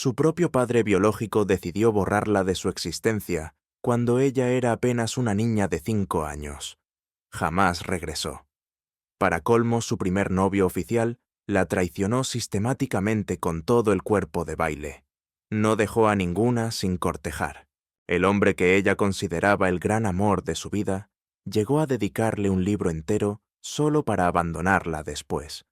Su propio padre biológico decidió borrarla de su existencia cuando ella era apenas una niña de 5 años. Jamás regresó. Para colmo, su primer novio oficial la traicionó sistemáticamente con todo el cuerpo de baile. No dejó a ninguna sin cortejar. El hombre que ella consideraba el gran amor de su vida llegó a dedicarle un libro entero solo para abandonarla después.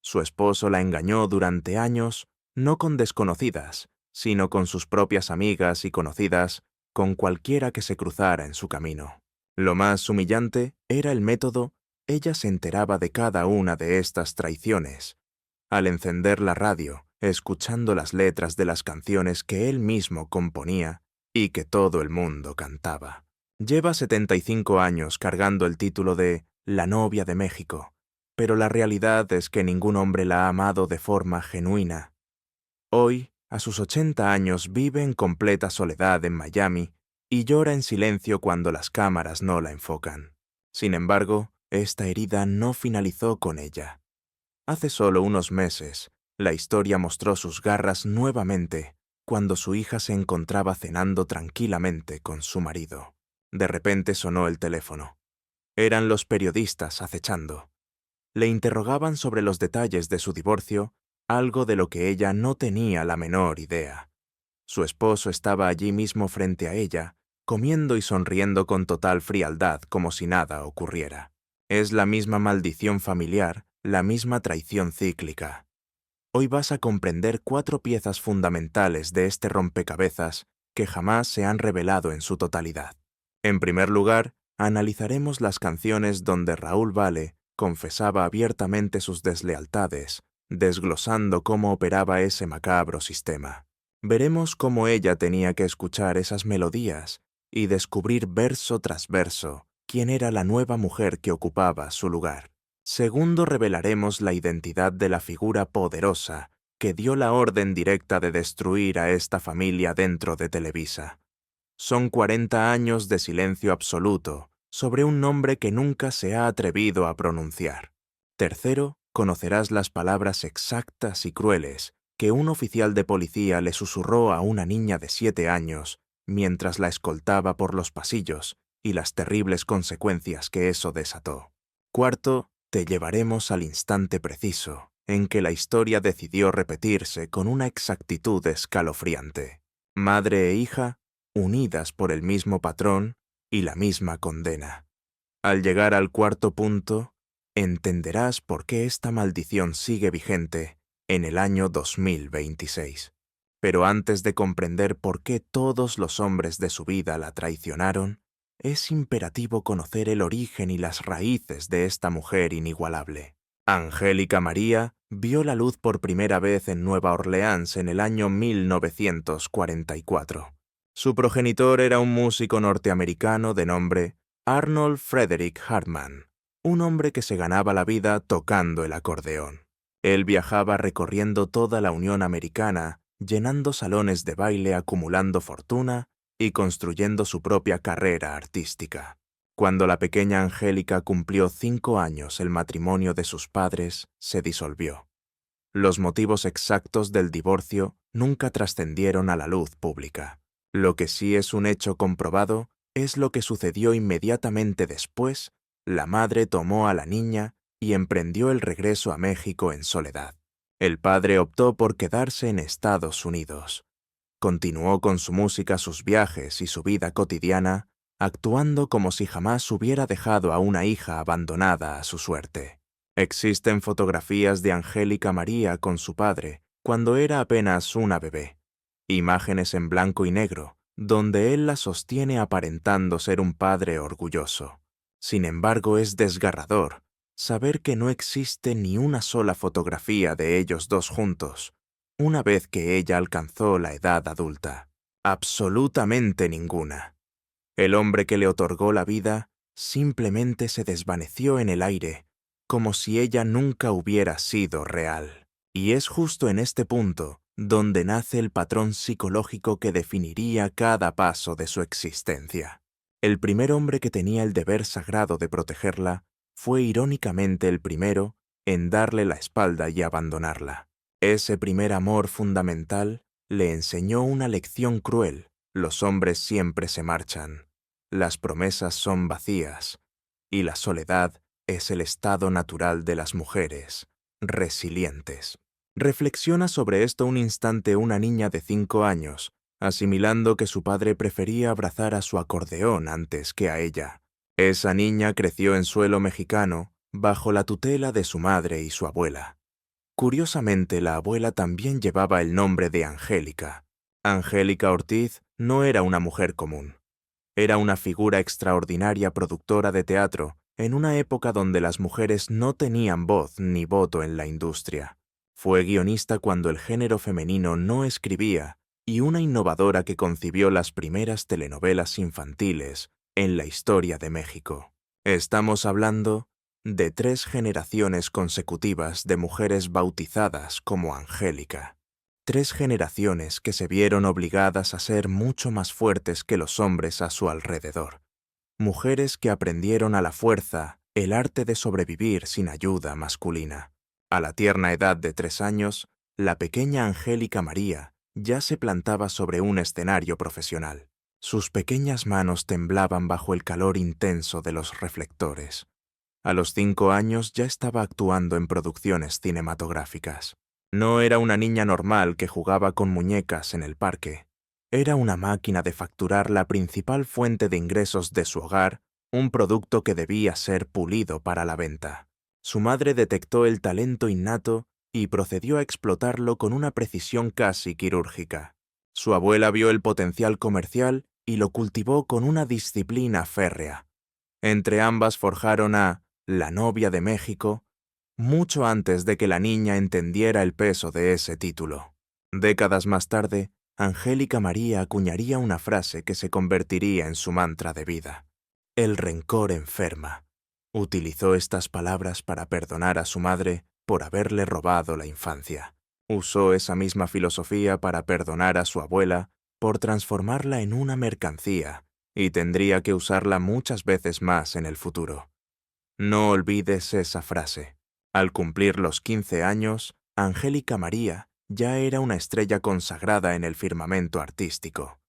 Su esposo la engañó durante años, no con desconocidas, sino con sus propias amigas y conocidas, con cualquiera que se cruzara en su camino. Lo más humillante era el método. Ella se enteraba de cada una de estas traiciones al encender la radio, escuchando las letras de las canciones que él mismo componía y que todo el mundo cantaba. Lleva 75 años cargando el título de La novia de México, pero la realidad es que ningún hombre la ha amado de forma genuina. Hoy, a sus 80 años, vive en completa soledad en Miami y llora en silencio cuando las cámaras no la enfocan. Sin embargo, esta herida no finalizó con ella. Hace solo unos meses, la historia mostró sus garras nuevamente cuando su hija se encontraba cenando tranquilamente con su marido. De repente sonó el teléfono. Eran los periodistas acechando. Le interrogaban sobre los detalles de su divorcio, algo de lo que ella no tenía la menor idea. Su esposo estaba allí mismo frente a ella, comiendo y sonriendo con total frialdad como si nada ocurriera. Es la misma maldición familiar, la misma traición cíclica. Hoy vas a comprender 4 piezas fundamentales de este rompecabezas que jamás se han revelado en su totalidad. En primer lugar, analizaremos las canciones donde Raúl Vale confesaba abiertamente sus deslealtades, desglosando cómo operaba ese macabro sistema. Veremos cómo ella tenía que escuchar esas melodías y descubrir verso tras verso quién era la nueva mujer que ocupaba su lugar. Segundo, revelaremos la identidad de la figura poderosa que dio la orden directa de destruir a esta familia dentro de Televisa. Son 40 años de silencio absoluto sobre un nombre que nunca se ha atrevido a pronunciar. Tercero, conocerás las palabras exactas y crueles que un oficial de policía le susurró a una niña de 7 años mientras la escoltaba por los pasillos y las terribles consecuencias que eso desató. Cuarto, te llevaremos al instante preciso en que la historia decidió repetirse con una exactitud escalofriante. Madre e hija, unidas por el mismo patrón y la misma condena. Al llegar al cuarto punto, entenderás por qué esta maldición sigue vigente en el año 2026. Pero antes de comprender por qué todos los hombres de su vida la traicionaron, es imperativo conocer el origen y las raíces de esta mujer inigualable. Angélica María vio la luz por primera vez en Nueva Orleans en el año 1944. Su progenitor era un músico norteamericano de nombre Arnold Frederick Hartman, un hombre que se ganaba la vida tocando el acordeón. Él viajaba recorriendo toda la Unión Americana, llenando salones de baile, acumulando fortuna y construyendo su propia carrera artística. Cuando la pequeña Angélica cumplió 5 años, el matrimonio de sus padres se disolvió. Los motivos exactos del divorcio nunca trascendieron a la luz pública. Lo que sí es un hecho comprobado es lo que sucedió inmediatamente después. La madre tomó a la niña y emprendió el regreso a México en soledad. El padre optó por quedarse en Estados Unidos. Continuó con su música, sus viajes y su vida cotidiana, actuando como si jamás hubiera dejado a una hija abandonada a su suerte. Existen fotografías de Angélica María con su padre cuando era apenas una bebé, imágenes en blanco y negro, donde él la sostiene aparentando ser un padre orgulloso. Sin embargo, es desgarrador saber que no existe ni una sola fotografía de ellos dos juntos, una vez que ella alcanzó la edad adulta. Absolutamente ninguna. El hombre que le otorgó la vida simplemente se desvaneció en el aire, como si ella nunca hubiera sido real. Y es justo en este punto donde nace el patrón psicológico que definiría cada paso de su existencia. El primer hombre que tenía el deber sagrado de protegerla fue irónicamente el primero en darle la espalda y abandonarla. Ese primer amor fundamental Le enseñó una lección cruel: los hombres siempre se marchan, las promesas son vacías, y la soledad es el estado natural de las mujeres, resilientes. Reflexiona sobre esto un instante una niña de 5 años, asimilando que su padre prefería abrazar a su acordeón antes que a ella. Esa niña creció en suelo mexicano, bajo la tutela de su madre y su abuela. Curiosamente, la abuela también llevaba el nombre de Angélica. Angélica Ortiz no era una mujer común. Era una figura extraordinaria productora de teatro en una época donde las mujeres no tenían voz ni voto en la industria. Fue guionista cuando el género femenino no escribía y una innovadora que concibió las primeras telenovelas infantiles en la historia de México. Estamos hablando de 3 generaciones consecutivas de mujeres bautizadas como Angélica. 3 generaciones que se vieron obligadas a ser mucho más fuertes que los hombres a su alrededor. Mujeres que aprendieron a la fuerza el arte de sobrevivir sin ayuda masculina. A la tierna edad de 3 años, la pequeña Angélica María ya se plantaba sobre un escenario profesional. Sus pequeñas manos temblaban bajo el calor intenso de los reflectores. A los 5 años ya estaba actuando en producciones cinematográficas. No era una niña normal que jugaba con muñecas en el parque. Era una máquina de facturar la principal fuente de ingresos de su hogar, un producto que debía ser pulido para la venta. Su madre detectó el talento innato y procedió a explotarlo con una precisión casi quirúrgica. Su abuela vio el potencial comercial y lo cultivó con una disciplina férrea. Entre ambas forjaron a la novia de México, mucho antes de que la niña entendiera el peso de ese título. Décadas más tarde, Angélica María acuñaría una frase que se convertiría en su mantra de vida. El rencor enferma. Utilizó estas palabras para perdonar a su madre por haberle robado la infancia. Usó esa misma filosofía para perdonar a su abuela por transformarla en una mercancía, y tendría que usarla muchas veces más en el futuro. No olvides esa frase. Al cumplir los 15 años, Angélica María ya era una estrella consagrada en el firmamento artístico.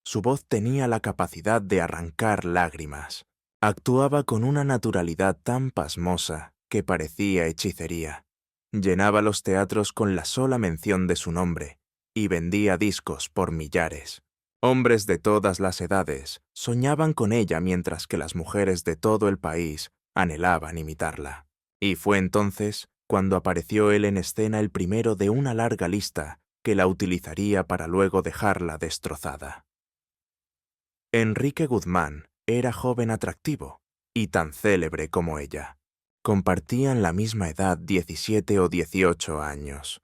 Su voz tenía la capacidad de arrancar lágrimas. Actuaba con una naturalidad tan pasmosa que parecía hechicería. Llenaba los teatros con la sola mención de su nombre y vendía discos por millares. Hombres de todas las edades soñaban con ella mientras que las mujeres de todo el país anhelaban imitarla. Y fue entonces cuando apareció él en escena, el primero de una larga lista que la utilizaría para luego dejarla destrozada. Enrique Guzmán era joven atractivo y tan célebre como ella. Compartían la misma edad, 17 o 18 años.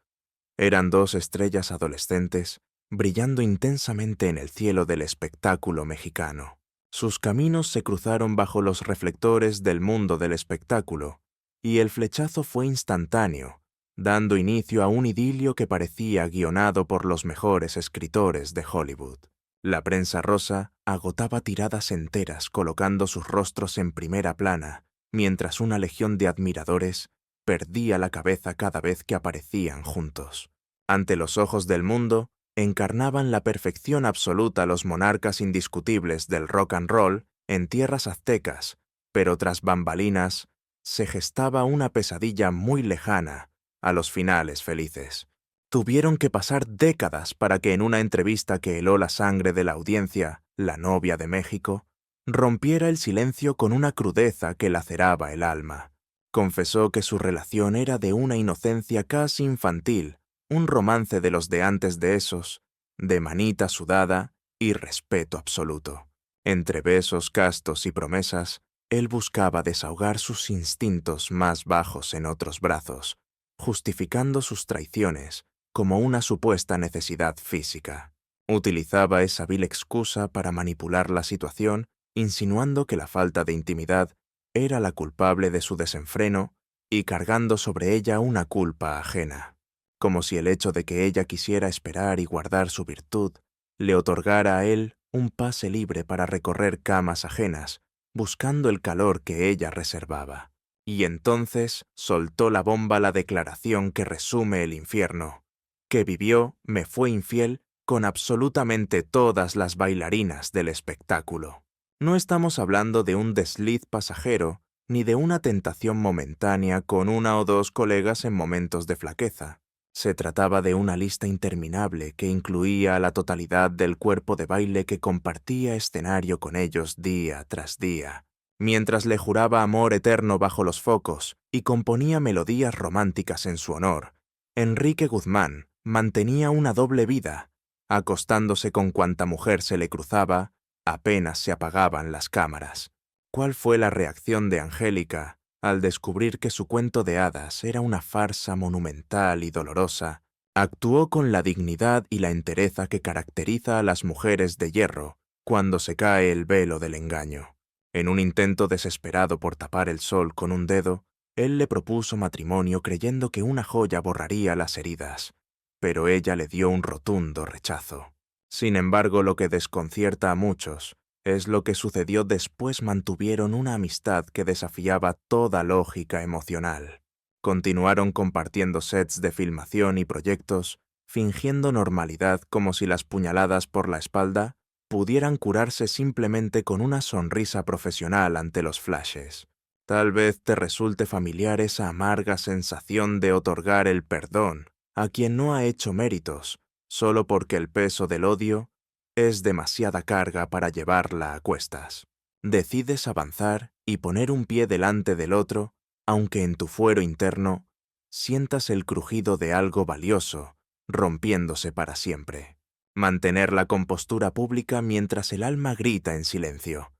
Eran 2 estrellas adolescentes brillando intensamente en el cielo del espectáculo mexicano. Sus caminos se cruzaron bajo los reflectores del mundo del espectáculo, y el flechazo fue instantáneo, dando inicio a un idilio que parecía guionado por los mejores escritores de Hollywood. La prensa rosa agotaba tiradas enteras colocando sus rostros en primera plana, mientras una legión de admiradores perdía la cabeza cada vez que aparecían juntos. Ante los ojos del mundo, encarnaban la perfección absoluta los monarcas indiscutibles del rock and roll en tierras aztecas, pero tras bambalinas se gestaba una pesadilla muy lejana a los finales felices. Tuvieron que pasar décadas para que en una entrevista que heló la sangre de la audiencia, la novia de México rompiera el silencio con una crudeza que laceraba el alma. Confesó que su relación era de una inocencia casi infantil, un romance de los de antes de esos, de manita sudada y respeto absoluto. Entre besos castos y promesas, él buscaba desahogar sus instintos más bajos en otros brazos, justificando sus traiciones como una supuesta necesidad física. Utilizaba esa vil excusa para manipular la situación, insinuando que la falta de intimidad era la culpable de su desenfreno y cargando sobre ella una culpa ajena, como si el hecho de que ella quisiera esperar y guardar su virtud le otorgara a él un pase libre para recorrer camas ajenas, buscando el calor que ella reservaba. Y entonces soltó la bomba la declaración que resume el infierno: que vivió, me fue infiel con absolutamente todas las bailarinas del espectáculo. No estamos hablando de un desliz pasajero, ni de una tentación momentánea con una o dos colegas en momentos de flaqueza. Se trataba de una lista interminable que incluía a la totalidad del cuerpo de baile que compartía escenario con ellos día tras día, mientras le juraba amor eterno bajo los focos y componía melodías románticas en su honor. Enrique Guzmán mantenía una doble vida, acostándose con cuanta mujer se le cruzaba, apenas se apagaban las cámaras. ¿Cuál fue la reacción de Angélica al descubrir que su cuento de hadas era una farsa monumental y dolorosa? Actuó con la dignidad y la entereza que caracteriza a las mujeres de hierro cuando se cae el velo del engaño. En un intento desesperado por tapar el sol con un dedo, él le propuso matrimonio creyendo que una joya borraría las heridas, pero ella le dio un rotundo rechazo. Sin embargo, lo que desconcierta a muchos es lo que sucedió después. Mantuvieron una amistad que desafiaba toda lógica emocional. Continuaron compartiendo sets de filmación y proyectos, fingiendo normalidad como si las puñaladas por la espalda pudieran curarse simplemente con una sonrisa profesional ante los flashes. Tal vez te resulte familiar esa amarga sensación de otorgar el perdón a quien no ha hecho méritos, solo porque el peso del odio es demasiada carga para llevarla a cuestas. Decides avanzar y poner un pie delante del otro, aunque en tu fuero interno sientas el crujido de algo valioso, rompiéndose para siempre. Mantener la compostura pública mientras el alma grita en silencio.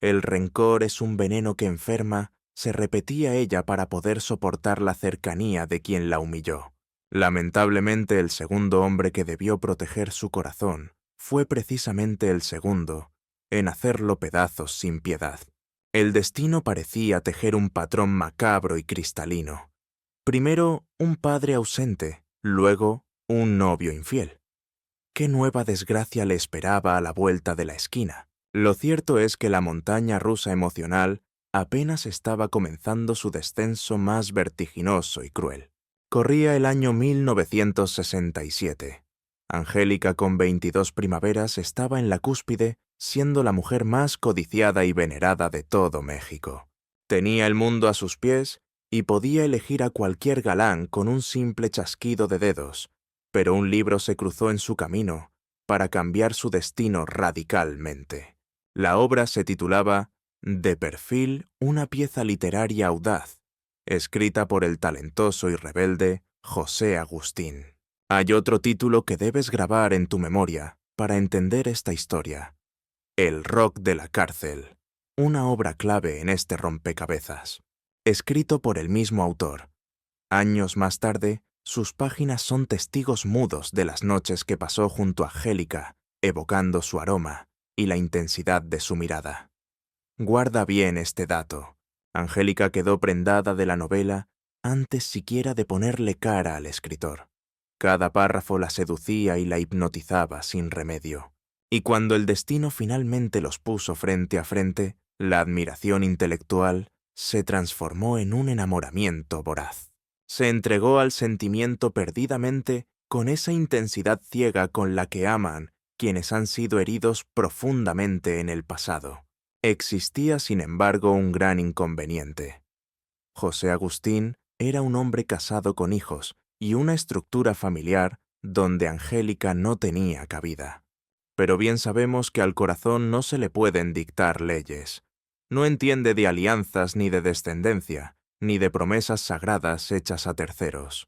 El rencor es un veneno que enferma, se repetía ella para poder soportar la cercanía de quien la humilló. Lamentablemente, el segundo hombre que debió proteger su corazón fue precisamente el segundo en hacerlo pedazos sin piedad. El destino parecía tejer un patrón macabro y cristalino. Primero, un padre ausente, luego, un novio infiel. ¿Qué nueva desgracia le esperaba a la vuelta de la esquina? Lo cierto es que la montaña rusa emocional apenas estaba comenzando su descenso más vertiginoso y cruel. Corría el año 1967. Angélica, con 22 primaveras, estaba en la cúspide, siendo la mujer más codiciada y venerada de todo México. Tenía el mundo a sus pies y podía elegir a cualquier galán con un simple chasquido de dedos, pero un libro se cruzó en su camino para cambiar su destino radicalmente. La obra se titulaba De perfil, una pieza literaria audaz, escrita por el talentoso y rebelde José Agustín. Hay otro título que debes grabar en tu memoria para entender esta historia: El rock de la cárcel, una obra clave en este rompecabezas. Escrito por el mismo autor. Años más tarde, sus páginas son testigos mudos de las noches que pasó junto a Angélica, evocando su aroma y la intensidad de su mirada. Guarda bien este dato. Angélica quedó prendada de la novela antes siquiera de ponerle cara al escritor. Cada párrafo la seducía y la hipnotizaba sin remedio. Y cuando el destino finalmente los puso frente a frente, la admiración intelectual se transformó en un enamoramiento voraz. Se entregó al sentimiento perdidamente con esa intensidad ciega con la que aman quienes han sido heridos profundamente en el pasado. Existía, sin embargo, un gran inconveniente. José Agustín era un hombre casado con hijos y una estructura familiar donde Angélica no tenía cabida. Pero bien sabemos que al corazón no se le pueden dictar leyes. No entiende de alianzas ni de descendencia, ni de promesas sagradas hechas a terceros.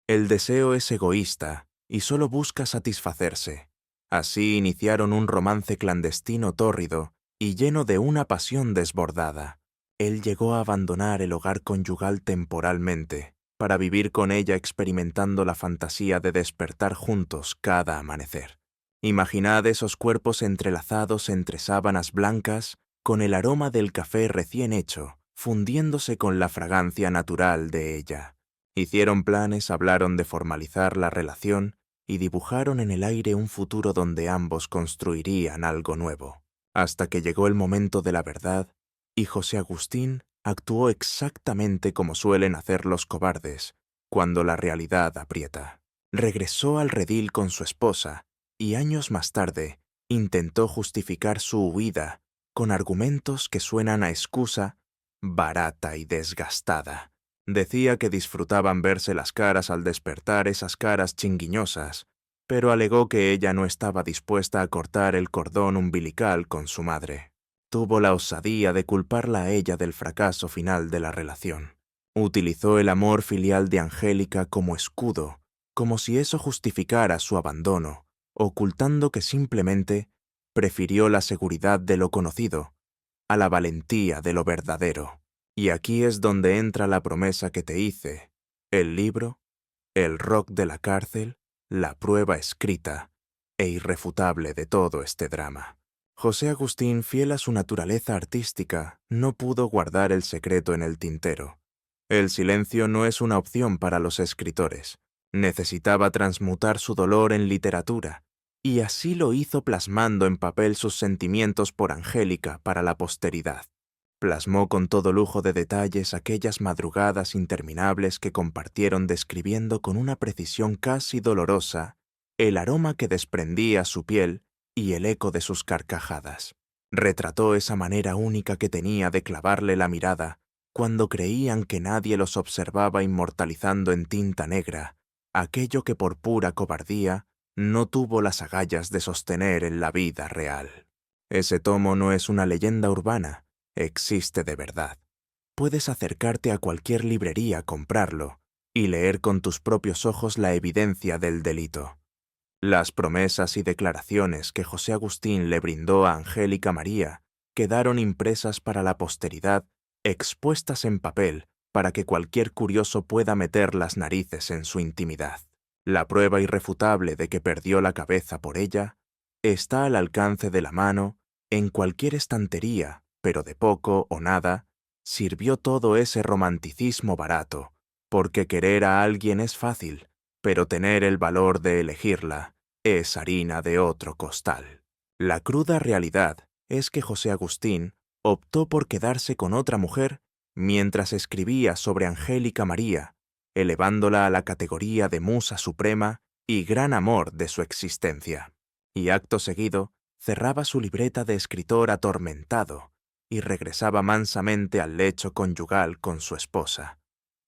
El deseo es egoísta y solo busca satisfacerse. Así iniciaron un romance clandestino tórrido y lleno de una pasión desbordada. Él llegó a abandonar el hogar conyugal temporalmente, para vivir con ella experimentando la fantasía de despertar juntos cada amanecer. Imaginad esos cuerpos entrelazados entre sábanas blancas, con el aroma del café recién hecho, fundiéndose con la fragancia natural de ella. Hicieron planes, hablaron de formalizar la relación y dibujaron en el aire un futuro donde ambos construirían algo nuevo. Hasta que llegó el momento de la verdad, y José Agustín actuó exactamente como suelen hacer los cobardes cuando la realidad aprieta. Regresó al redil con su esposa y años más tarde intentó justificar su huida con argumentos que suenan a excusa barata y desgastada. Decía que disfrutaban verse las caras al despertar, esas caras chinguiñosas, pero alegó que ella no estaba dispuesta a cortar el cordón umbilical con su madre. Tuvo la osadía de culparla a ella del fracaso final de la relación. Utilizó el amor filial de Angélica como escudo, como si eso justificara su abandono, ocultando que simplemente prefirió la seguridad de lo conocido a la valentía de lo verdadero. Y aquí es donde entra la promesa que te hice, el libro, el rock de la cárcel, la prueba escrita e irrefutable de todo este drama. José Agustín, fiel a su naturaleza artística, no pudo guardar el secreto en el tintero. El silencio no es una opción para los escritores. Necesitaba transmutar su dolor en literatura, y así lo hizo plasmando en papel sus sentimientos por Angélica para la posteridad. Plasmó con todo lujo de detalles aquellas madrugadas interminables que compartieron describiendo con una precisión casi dolorosa el aroma que desprendía su piel y el eco de sus carcajadas. Retrató esa manera única que tenía de clavarle la mirada cuando creían que nadie los observaba inmortalizando en tinta negra aquello que por pura cobardía no tuvo las agallas de sostener en la vida real. Ese tomo no es una leyenda urbana, existe de verdad. Puedes acercarte a cualquier librería a comprarlo y leer con tus propios ojos la evidencia del delito. Las promesas y declaraciones que José Agustín le brindó a Angélica María quedaron impresas para la posteridad, expuestas en papel para que cualquier curioso pueda meter las narices en su intimidad. La prueba irrefutable de que perdió la cabeza por ella está al alcance de la mano en cualquier estantería, pero de poco o nada sirvió todo ese romanticismo barato, porque querer a alguien es fácil, pero tener el valor de elegirla es harina de otro costal. La cruda realidad es que José Agustín optó por quedarse con otra mujer mientras escribía sobre Angélica María, elevándola a la categoría de musa suprema y gran amor de su existencia. Y acto seguido, cerraba su libreta de escritor atormentado y regresaba mansamente al lecho conyugal con su esposa.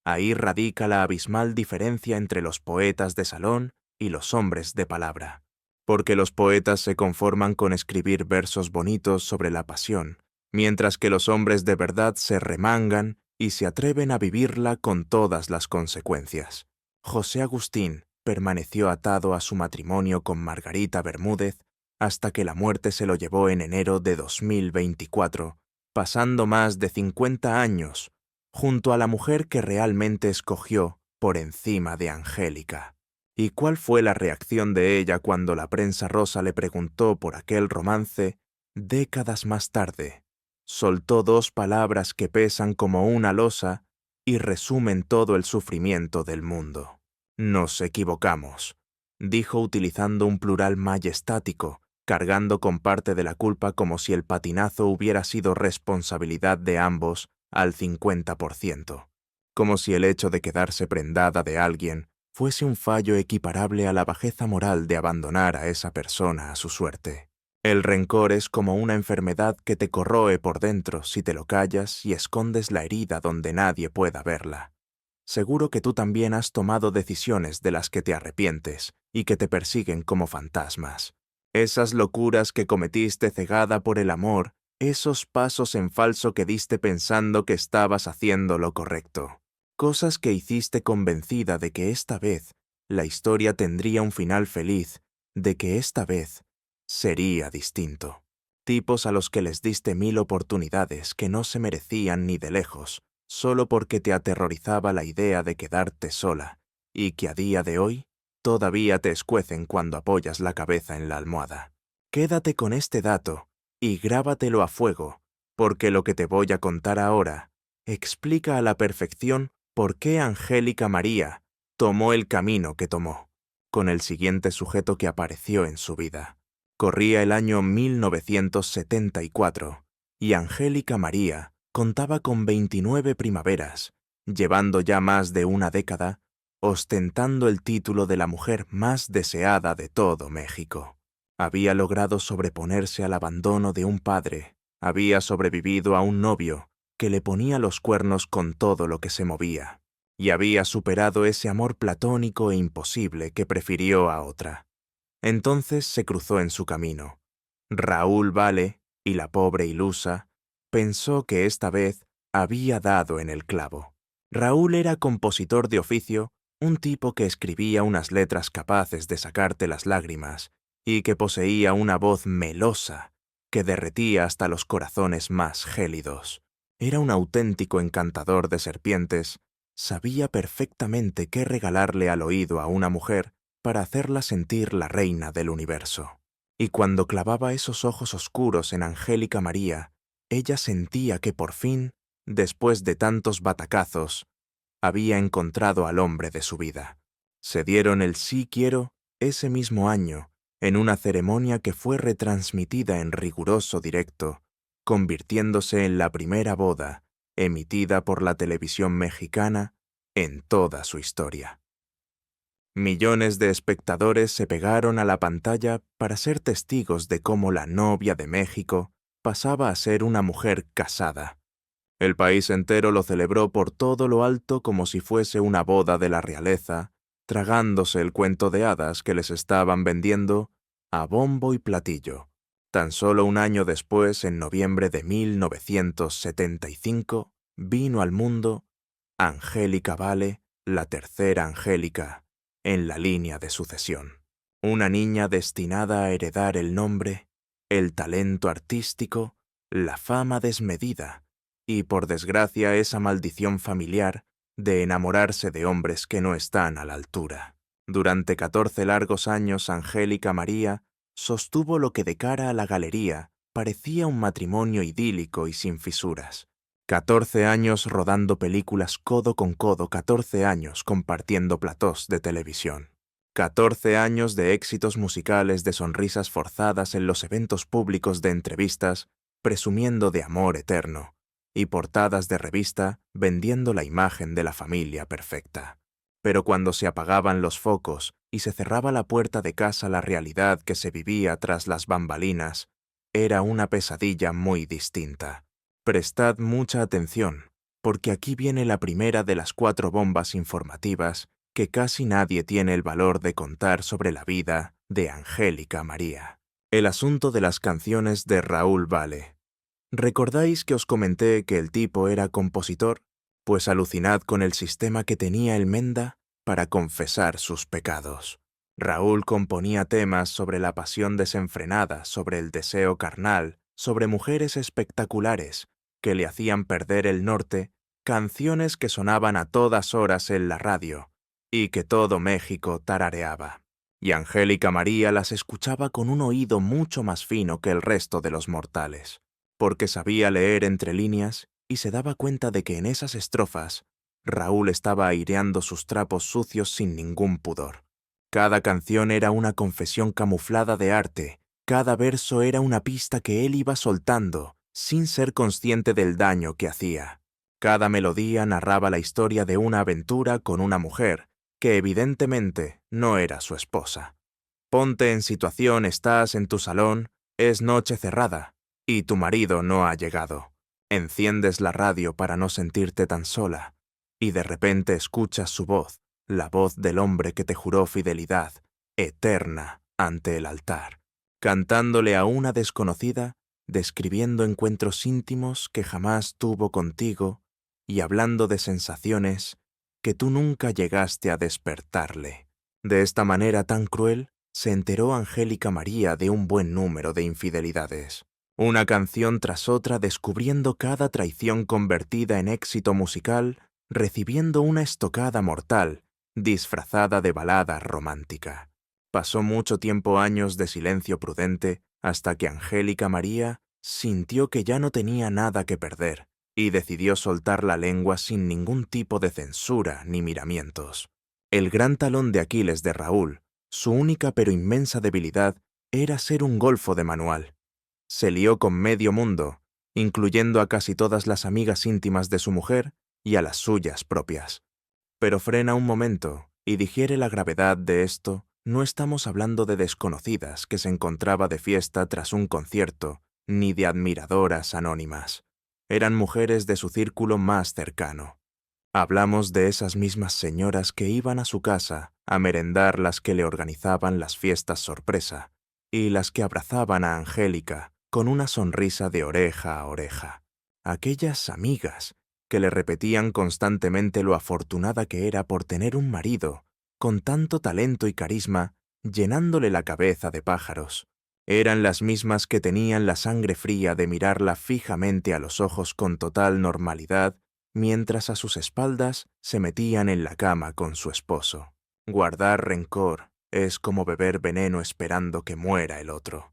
Ahí radica la abismal diferencia entre los poetas de salón y los hombres de palabra. Porque los poetas se conforman con escribir versos bonitos sobre la pasión, mientras que los hombres de verdad se remangan y se atreven a vivirla con todas las consecuencias. José Agustín permaneció atado a su matrimonio con Margarita Bermúdez hasta que la muerte se lo llevó en enero de 2024, pasando más de 50 años junto a la mujer que realmente escogió por encima de Angélica. ¿Y cuál fue la reacción de ella cuando la prensa rosa le preguntó por aquel romance décadas más tarde? Soltó dos palabras que pesan como una losa y resumen todo el sufrimiento del mundo. Nos equivocamos, dijo utilizando un plural majestático, cargando con parte de la culpa como si el patinazo hubiera sido responsabilidad de ambos al 50%, como si el hecho de quedarse prendada de alguien fuese un fallo equiparable a la bajeza moral de abandonar a esa persona a su suerte. El rencor es como una enfermedad que te corroe por dentro si te lo callas y escondes la herida donde nadie pueda verla. Seguro que tú también has tomado decisiones de las que te arrepientes y que te persiguen como fantasmas. Esas locuras que cometiste cegada por el amor, esos pasos en falso que diste pensando que estabas haciendo lo correcto. Cosas que hiciste convencida de que esta vez la historia tendría un final feliz, de que esta vez sería distinto. Tipos a los que les diste 1000 oportunidades que no se merecían ni de lejos, solo porque te aterrorizaba la idea de quedarte sola, y que a día de hoy todavía te escuecen cuando apoyas la cabeza en la almohada. Quédate con este dato y grábatelo a fuego, porque lo que te voy a contar ahora explica a la perfección por qué Angélica María tomó el camino que tomó, con el siguiente sujeto que apareció en su vida. Corría el año 1974 y Angélica María contaba con 29 primaveras, llevando ya más de una década, ostentando el título de la mujer más deseada de todo México. Había logrado sobreponerse al abandono de un padre, había sobrevivido a un novio que le ponía los cuernos con todo lo que se movía, y había superado ese amor platónico e imposible que prefirió a otra. Entonces se cruzó en su camino. Raúl Vale, y la pobre ilusa, pensó que esta vez había dado en el clavo. Raúl era compositor de oficio, un tipo que escribía unas letras capaces de sacarte las lágrimas y que poseía una voz melosa que derretía hasta los corazones más gélidos. Era un auténtico encantador de serpientes, sabía perfectamente qué regalarle al oído a una mujer para hacerla sentir la reina del universo. Y cuando clavaba esos ojos oscuros en Angélica María, ella sentía que por fin, después de tantos batacazos, había encontrado al hombre de su vida. Se dieron el sí quiero ese mismo año, en una ceremonia que fue retransmitida en riguroso directo, convirtiéndose en la primera boda emitida por la televisión mexicana en toda su historia. Millones de espectadores se pegaron a la pantalla para ser testigos de cómo la novia de México pasaba a ser una mujer casada. El país entero lo celebró por todo lo alto como si fuese una boda de la realeza, tragándose el cuento de hadas que les estaban vendiendo a bombo y platillo. Tan solo un año después, en noviembre de 1975, vino al mundo Angélica Vale, la tercera Angélica, en la línea de sucesión. Una niña destinada a heredar el nombre, el talento artístico, la fama desmedida y, por desgracia, esa maldición familiar de enamorarse de hombres que no están a la altura. Durante 14 largos años, Angélica María sostuvo lo que de cara a la galería parecía un matrimonio idílico y sin fisuras. 14 años rodando películas codo con codo, 14 años compartiendo platós de televisión. 14 años de éxitos musicales, de sonrisas forzadas en los eventos públicos de entrevistas, presumiendo de amor eterno, y portadas de revista vendiendo la imagen de la familia perfecta. Pero cuando se apagaban los focos y se cerraba la puerta de casa, la realidad que se vivía tras las bambalinas era una pesadilla muy distinta. Prestad mucha atención, porque aquí viene la primera de las 4 bombas informativas que casi nadie tiene el valor de contar sobre la vida de Angélica María. El asunto de las canciones de Raúl Vale. ¿Recordáis que os comenté que el tipo era compositor? Pues alucinad con el sistema que tenía el Menda para confesar sus pecados. Raúl componía temas sobre la pasión desenfrenada, sobre el deseo carnal, sobre mujeres espectaculares que le hacían perder el norte, canciones que sonaban a todas horas en la radio y que todo México tarareaba. Y Angélica María las escuchaba con un oído mucho más fino que el resto de los mortales, porque sabía leer entre líneas y se daba cuenta de que en esas estrofas Raúl estaba aireando sus trapos sucios sin ningún pudor. Cada canción era una confesión camuflada de arte, cada verso era una pista que él iba soltando sin ser consciente del daño que hacía. Cada melodía narraba la historia de una aventura con una mujer que evidentemente no era su esposa. Ponte en situación, estás en tu salón, es noche cerrada y tu marido no ha llegado. Enciendes la radio para no sentirte tan sola y de repente escuchas su voz, la voz del hombre que te juró fidelidad eterna ante el altar, cantándole a una desconocida, describiendo encuentros íntimos que jamás tuvo contigo y hablando de sensaciones que tú nunca llegaste a despertarle. De esta manera tan cruel, se enteró Angélica María de un buen número de infidelidades. Una canción tras otra descubriendo cada traición convertida en éxito musical, recibiendo una estocada mortal, disfrazada de balada romántica. Pasó mucho tiempo, años de silencio prudente, hasta que Angélica María sintió que ya no tenía nada que perder y decidió soltar la lengua sin ningún tipo de censura ni miramientos. El gran talón de Aquiles de Raúl, su única pero inmensa debilidad, era ser un golfo de manual. Se lió con medio mundo, incluyendo a casi todas las amigas íntimas de su mujer y a las suyas propias. Pero frena un momento y digiere la gravedad de esto No estamos hablando de desconocidas que se encontraba de fiesta tras un concierto, ni de admiradoras anónimas. Eran mujeres de su círculo más cercano. Hablamos de esas mismas señoras que iban a su casa a merendar, las que le organizaban las fiestas sorpresa, y las que abrazaban a Angélica con una sonrisa de oreja a oreja. Aquellas amigas que le repetían constantemente lo afortunada que era por tener un marido con tanto talento y carisma, llenándole la cabeza de pájaros. Eran las mismas que tenían la sangre fría de mirarla fijamente a los ojos con total normalidad, mientras a sus espaldas se metían en la cama con su esposo. Guardar rencor es como beber veneno esperando que muera el otro.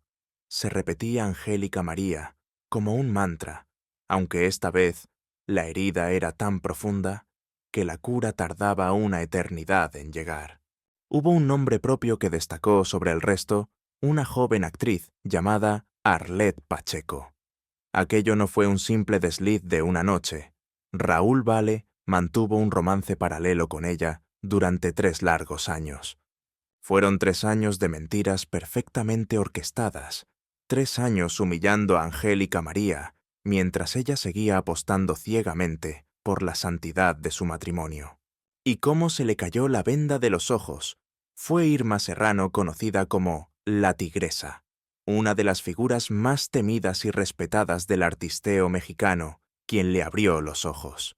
Se repetía Angélica María como un mantra, aunque esta vez la herida era tan profunda que la cura tardaba una eternidad en llegar. Hubo un nombre propio que destacó sobre el resto, una joven actriz llamada Arlette Pacheco. Aquello no fue un simple desliz de una noche. Raúl Vale mantuvo un romance paralelo con ella durante 3 largos años. Fueron 3 años de mentiras perfectamente orquestadas, 3 años humillando a Angélica María, mientras ella seguía apostando ciegamente por la santidad de su matrimonio. ¿Y cómo se le cayó la venda de los ojos? Fue Irma Serrano, conocida como la Tigresa, una de las figuras más temidas y respetadas del artisteo mexicano, quien le abrió los ojos.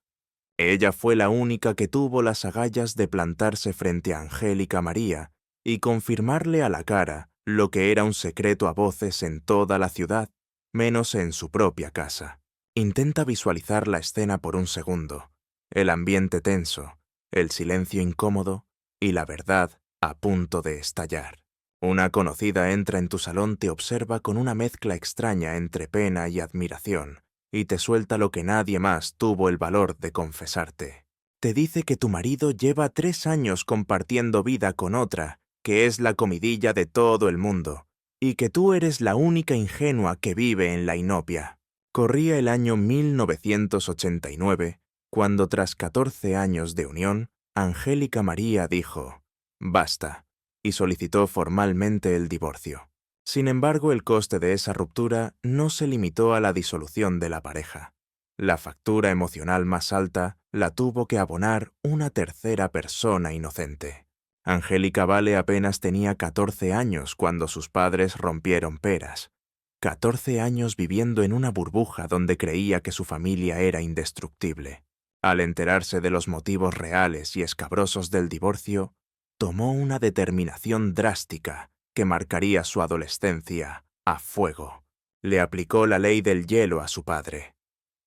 Ella fue la única que tuvo las agallas de plantarse frente a Angélica María y confirmarle a la cara lo que era un secreto a voces en toda la ciudad, menos en su propia casa. Intenta visualizar la escena por un segundo, el ambiente tenso, el silencio incómodo y la verdad a punto de estallar. Una conocida entra en tu salón, te observa con una mezcla extraña entre pena y admiración, y te suelta lo que nadie más tuvo el valor de confesarte. Te dice que tu marido lleva 3 años compartiendo vida con otra, que es la comidilla de todo el mundo, y que tú eres la única ingenua que vive en la inopia. Corría el año 1989, cuando tras 14 años de unión, Angélica María dijo, «Basta», y solicitó formalmente el divorcio. Sin embargo, el coste de esa ruptura no se limitó a la disolución de la pareja. La factura emocional más alta la tuvo que abonar una tercera persona inocente. Angélica Vale apenas tenía 14 años cuando sus padres rompieron peras. 14 años viviendo en una burbuja donde creía que su familia era indestructible. Al enterarse de los motivos reales y escabrosos del divorcio, tomó una determinación drástica que marcaría su adolescencia a fuego. Le aplicó la ley del hielo a su padre.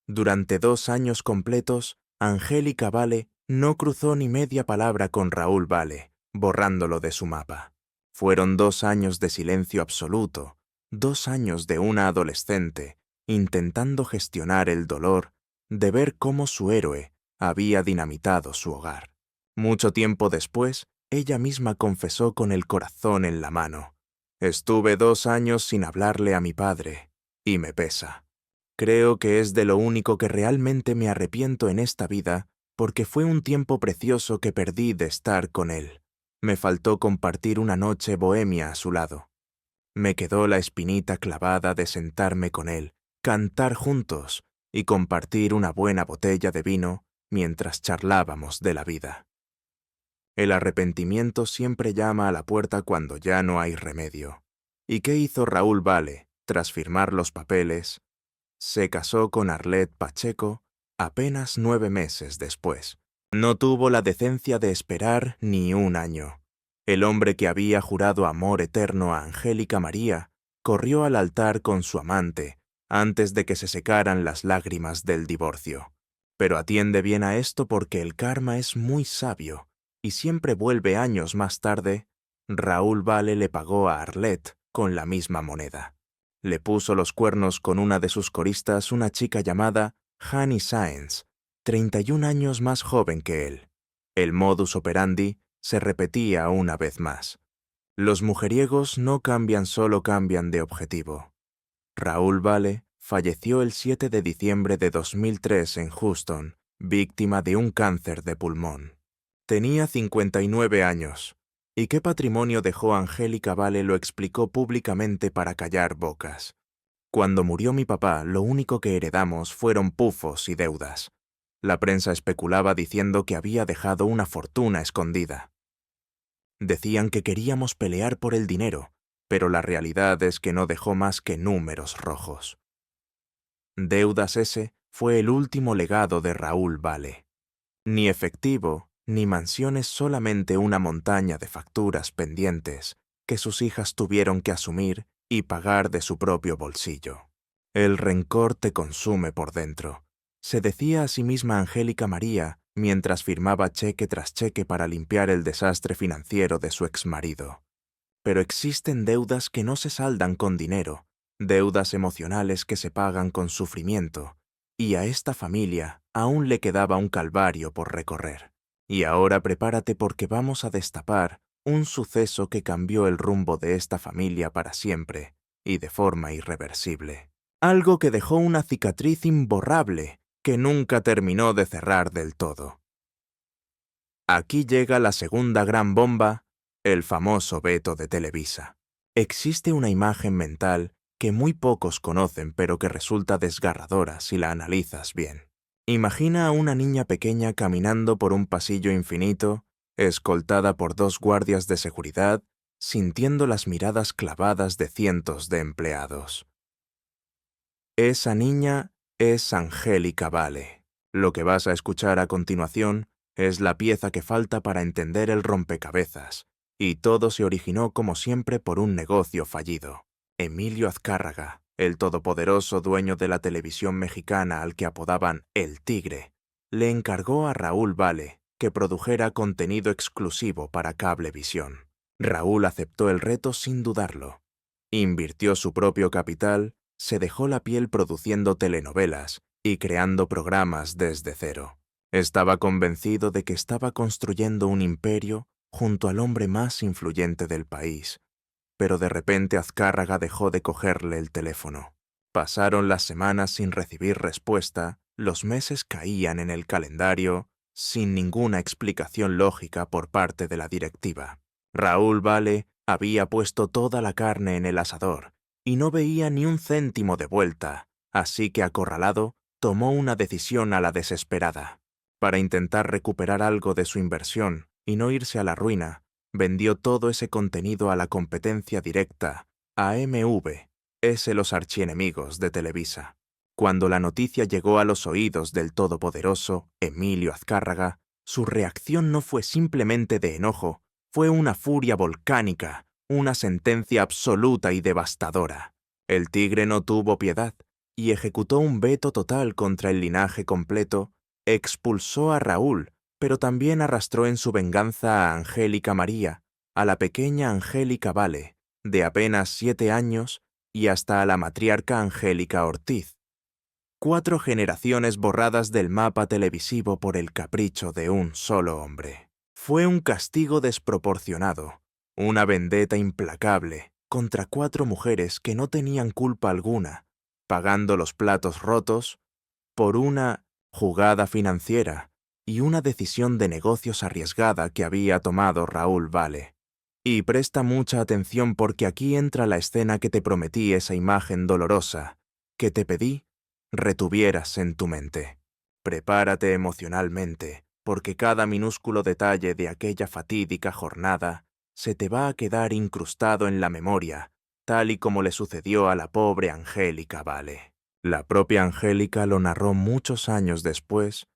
Durante 2 años completos, Angélica Vale no cruzó ni media palabra con Raúl Vale, borrándolo de su mapa. Fueron 2 años de silencio absoluto, 2 años de una adolescente intentando gestionar el dolor de ver cómo su héroe había dinamitado su hogar. Mucho tiempo después, ella misma confesó con el corazón en la mano: «Estuve 2 años sin hablarle a mi padre, y me pesa. Creo que es de lo único que realmente me arrepiento en esta vida, porque fue un tiempo precioso que perdí de estar con él. Me faltó compartir una noche bohemia a su lado. Me quedó la espinita clavada de sentarme con él, cantar juntos y compartir una buena botella de vino mientras charlábamos de la vida». El arrepentimiento siempre llama a la puerta cuando ya no hay remedio. ¿Y qué hizo Raúl Vale tras firmar los papeles? Se casó con Arlette Pacheco apenas 9 meses después. No tuvo la decencia de esperar ni un año. El hombre que había jurado amor eterno a Angélica María corrió al altar con su amante antes de que se secaran las lágrimas del divorcio. Pero atiende bien a esto, porque el karma es muy sabio y siempre vuelve años más tarde. Raúl Vale le pagó a Arlette con la misma moneda. Le puso los cuernos con una de sus coristas, una chica llamada Honey Sáenz, 31 años más joven que él. El modus operandi se repetía una vez más. Los mujeriegos no cambian, solo cambian de objetivo. Raúl Vale falleció el 7 de diciembre de 2003 en Houston, víctima de un cáncer de pulmón. Tenía 59 años. ¿Y qué patrimonio dejó Angélica Vale? Lo explicó públicamente para callar bocas. Cuando murió mi papá, lo único que heredamos fueron pufos y deudas. La prensa especulaba diciendo que había dejado una fortuna escondida. Decían que queríamos pelear por el dinero, pero la realidad es que no dejó más que números rojos. Deudas ese fue el último legado de Raúl Vale. Ni efectivo, ni mansiones, solamente una montaña de facturas pendientes que sus hijas tuvieron que asumir y pagar de su propio bolsillo. El rencor te consume por dentro, se decía a sí misma Angélica María mientras firmaba cheque tras cheque para limpiar el desastre financiero de su exmarido. Pero existen deudas que no se saldan con dinero, deudas emocionales que se pagan con sufrimiento, y a esta familia aún le quedaba un calvario por recorrer. Y ahora prepárate porque vamos a destapar un suceso que cambió el rumbo de esta familia para siempre y de forma irreversible. Algo que dejó una cicatriz imborrable que nunca terminó de cerrar del todo. Aquí llega la segunda gran bomba, el famoso veto de Televisa. Existe una imagen mental que muy pocos conocen pero que resulta desgarradora si la analizas bien. Imagina a una niña pequeña caminando por un pasillo infinito, escoltada por 2 guardias de seguridad, sintiendo las miradas clavadas de cientos de empleados. Esa niña es Angélica Vale. Lo que vas a escuchar a continuación es la pieza que falta para entender el rompecabezas, y todo se originó como siempre por un negocio fallido. Emilio Azcárraga, el todopoderoso dueño de la televisión mexicana al que apodaban El Tigre, le encargó a Raúl Vale que produjera contenido exclusivo para Cablevisión. Raúl aceptó el reto sin dudarlo. Invirtió su propio capital, se dejó la piel produciendo telenovelas y creando programas desde cero. Estaba convencido de que estaba construyendo un imperio junto al hombre más influyente del país. Pero de repente Azcárraga dejó de cogerle el teléfono. Pasaron las semanas sin recibir respuesta, los meses caían en el calendario, sin ninguna explicación lógica por parte de la directiva. Raúl Vale había puesto toda la carne en el asador y no veía ni un céntimo de vuelta, así que acorralado, tomó una decisión a la desesperada. Para intentar recuperar algo de su inversión y no irse a la ruina, vendió todo ese contenido a la competencia directa, a MV, los archienemigos de Televisa. Cuando la noticia llegó a los oídos del todopoderoso Emilio Azcárraga, su reacción no fue simplemente de enojo, fue una furia volcánica, una sentencia absoluta y devastadora. El Tigre no tuvo piedad y ejecutó un veto total contra el linaje completo, expulsó a Raúl, pero también arrastró en su venganza a Angélica María, a la pequeña Angélica Vale, de apenas 7 años, y hasta a la matriarca Angélica Ortiz. 4 generaciones borradas del mapa televisivo por el capricho de un solo hombre. Fue un castigo desproporcionado, una vendetta implacable contra 4 mujeres que no tenían culpa alguna, pagando los platos rotos por una jugada financiera y una decisión de negocios arriesgada que había tomado Raúl Vale. Y presta mucha atención porque aquí entra la escena que te prometí, esa imagen dolorosa, que te pedí retuvieras en tu mente. Prepárate emocionalmente, porque cada minúsculo detalle de aquella fatídica jornada se te va a quedar incrustado en la memoria, tal y como le sucedió a la pobre Angélica Vale. La propia Angélica lo narró muchos años después,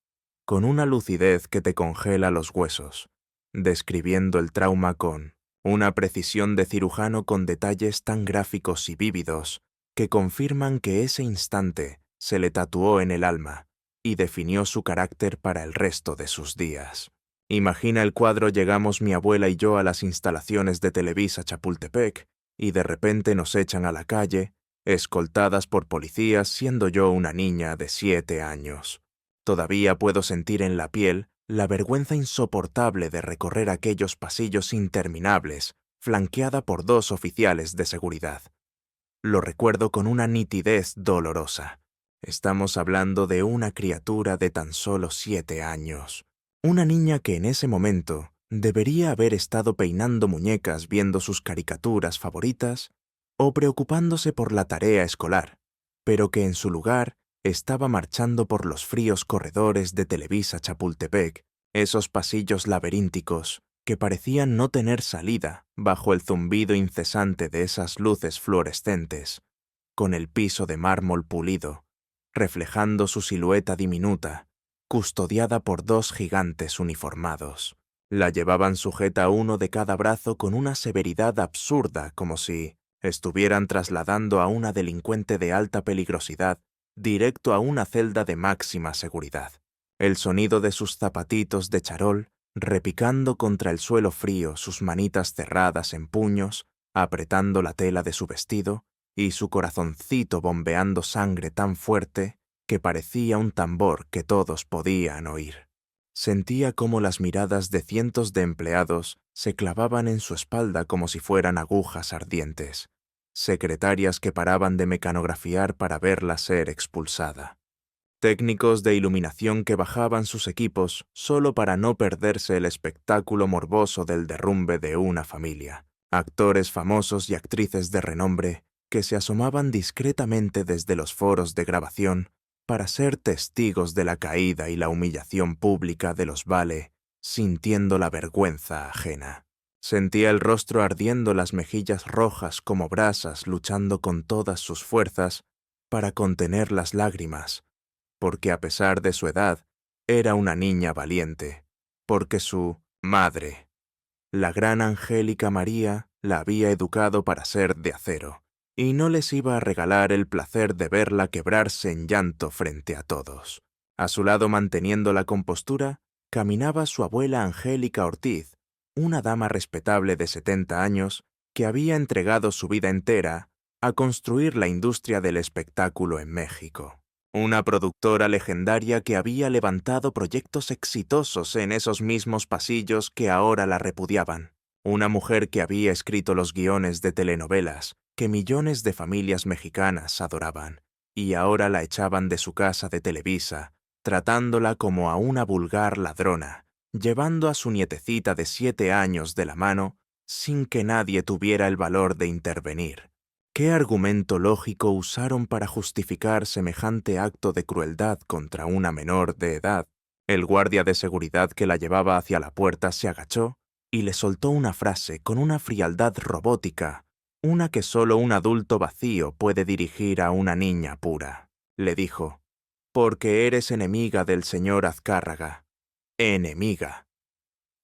con una lucidez que te congela los huesos, describiendo el trauma con una precisión de cirujano con detalles tan gráficos y vívidos que confirman que ese instante se le tatuó en el alma y definió su carácter para el resto de sus días. Imagina el cuadro: llegamos mi abuela y yo a las instalaciones de Televisa Chapultepec y de repente nos echan a la calle, escoltadas por policías, siendo yo una niña de 7 años. Todavía puedo sentir en la piel la vergüenza insoportable de recorrer aquellos pasillos interminables, flanqueada por 2 oficiales de seguridad. Lo recuerdo con una nitidez dolorosa. Estamos hablando de una criatura de tan solo 7 años. Una niña que en ese momento Debería haber estado peinando muñecas viendo sus caricaturas favoritas o preocupándose por la tarea escolar, pero que en su lugar estaba marchando por los fríos corredores de Televisa Chapultepec, esos pasillos laberínticos que parecían no tener salida bajo el zumbido incesante de esas luces fluorescentes, con el piso de mármol pulido, reflejando su silueta diminuta, custodiada por dos gigantes uniformados. La llevaban sujeta a uno de cada brazo con una severidad absurda, como si estuvieran trasladando a una delincuente de alta peligrosidad directo a una celda de máxima seguridad. El sonido de sus zapatitos de charol, repicando contra el suelo frío, sus manitas cerradas en puños, apretando la tela de su vestido, y su corazoncito bombeando sangre tan fuerte que parecía un tambor que todos podían oír. Sentía cómo las miradas de cientos de empleados se clavaban en su espalda como si fueran agujas ardientes, secretarias que paraban de mecanografiar para verla ser expulsada, técnicos de iluminación que bajaban sus equipos solo para no perderse el espectáculo morboso del derrumbe de una familia, actores famosos y actrices de renombre que se asomaban discretamente desde los foros de grabación para ser testigos de la caída y la humillación pública de los Vale, sintiendo la vergüenza ajena. Sentía el rostro ardiendo, las mejillas rojas como brasas, luchando con todas sus fuerzas para contener las lágrimas, porque a pesar de su edad, era una niña valiente, porque su madre, la gran Angélica María, la había educado para ser de acero, y no les iba a regalar el placer de verla quebrarse en llanto frente a todos. A su lado, manteniendo la compostura, caminaba su abuela Angélica Ortiz, una dama respetable de 70 años que había entregado su vida entera a construir la industria del espectáculo en México. Una productora legendaria que había levantado proyectos exitosos en esos mismos pasillos que ahora la repudiaban. Una mujer que había escrito los guiones de telenovelas que millones de familias mexicanas adoraban, y ahora la echaban de su casa de Televisa, tratándola como a una vulgar ladrona, llevando a su nietecita de 7 años de la mano sin que nadie tuviera el valor de intervenir. ¿Qué argumento lógico usaron para justificar semejante acto de crueldad contra una menor de edad? El guardia de seguridad que la llevaba hacia la puerta se agachó y le soltó una frase con una frialdad robótica, una que solo un adulto vacío puede dirigir a una niña pura. Le dijo: «Porque eres enemiga del señor Azcárraga». Enemiga.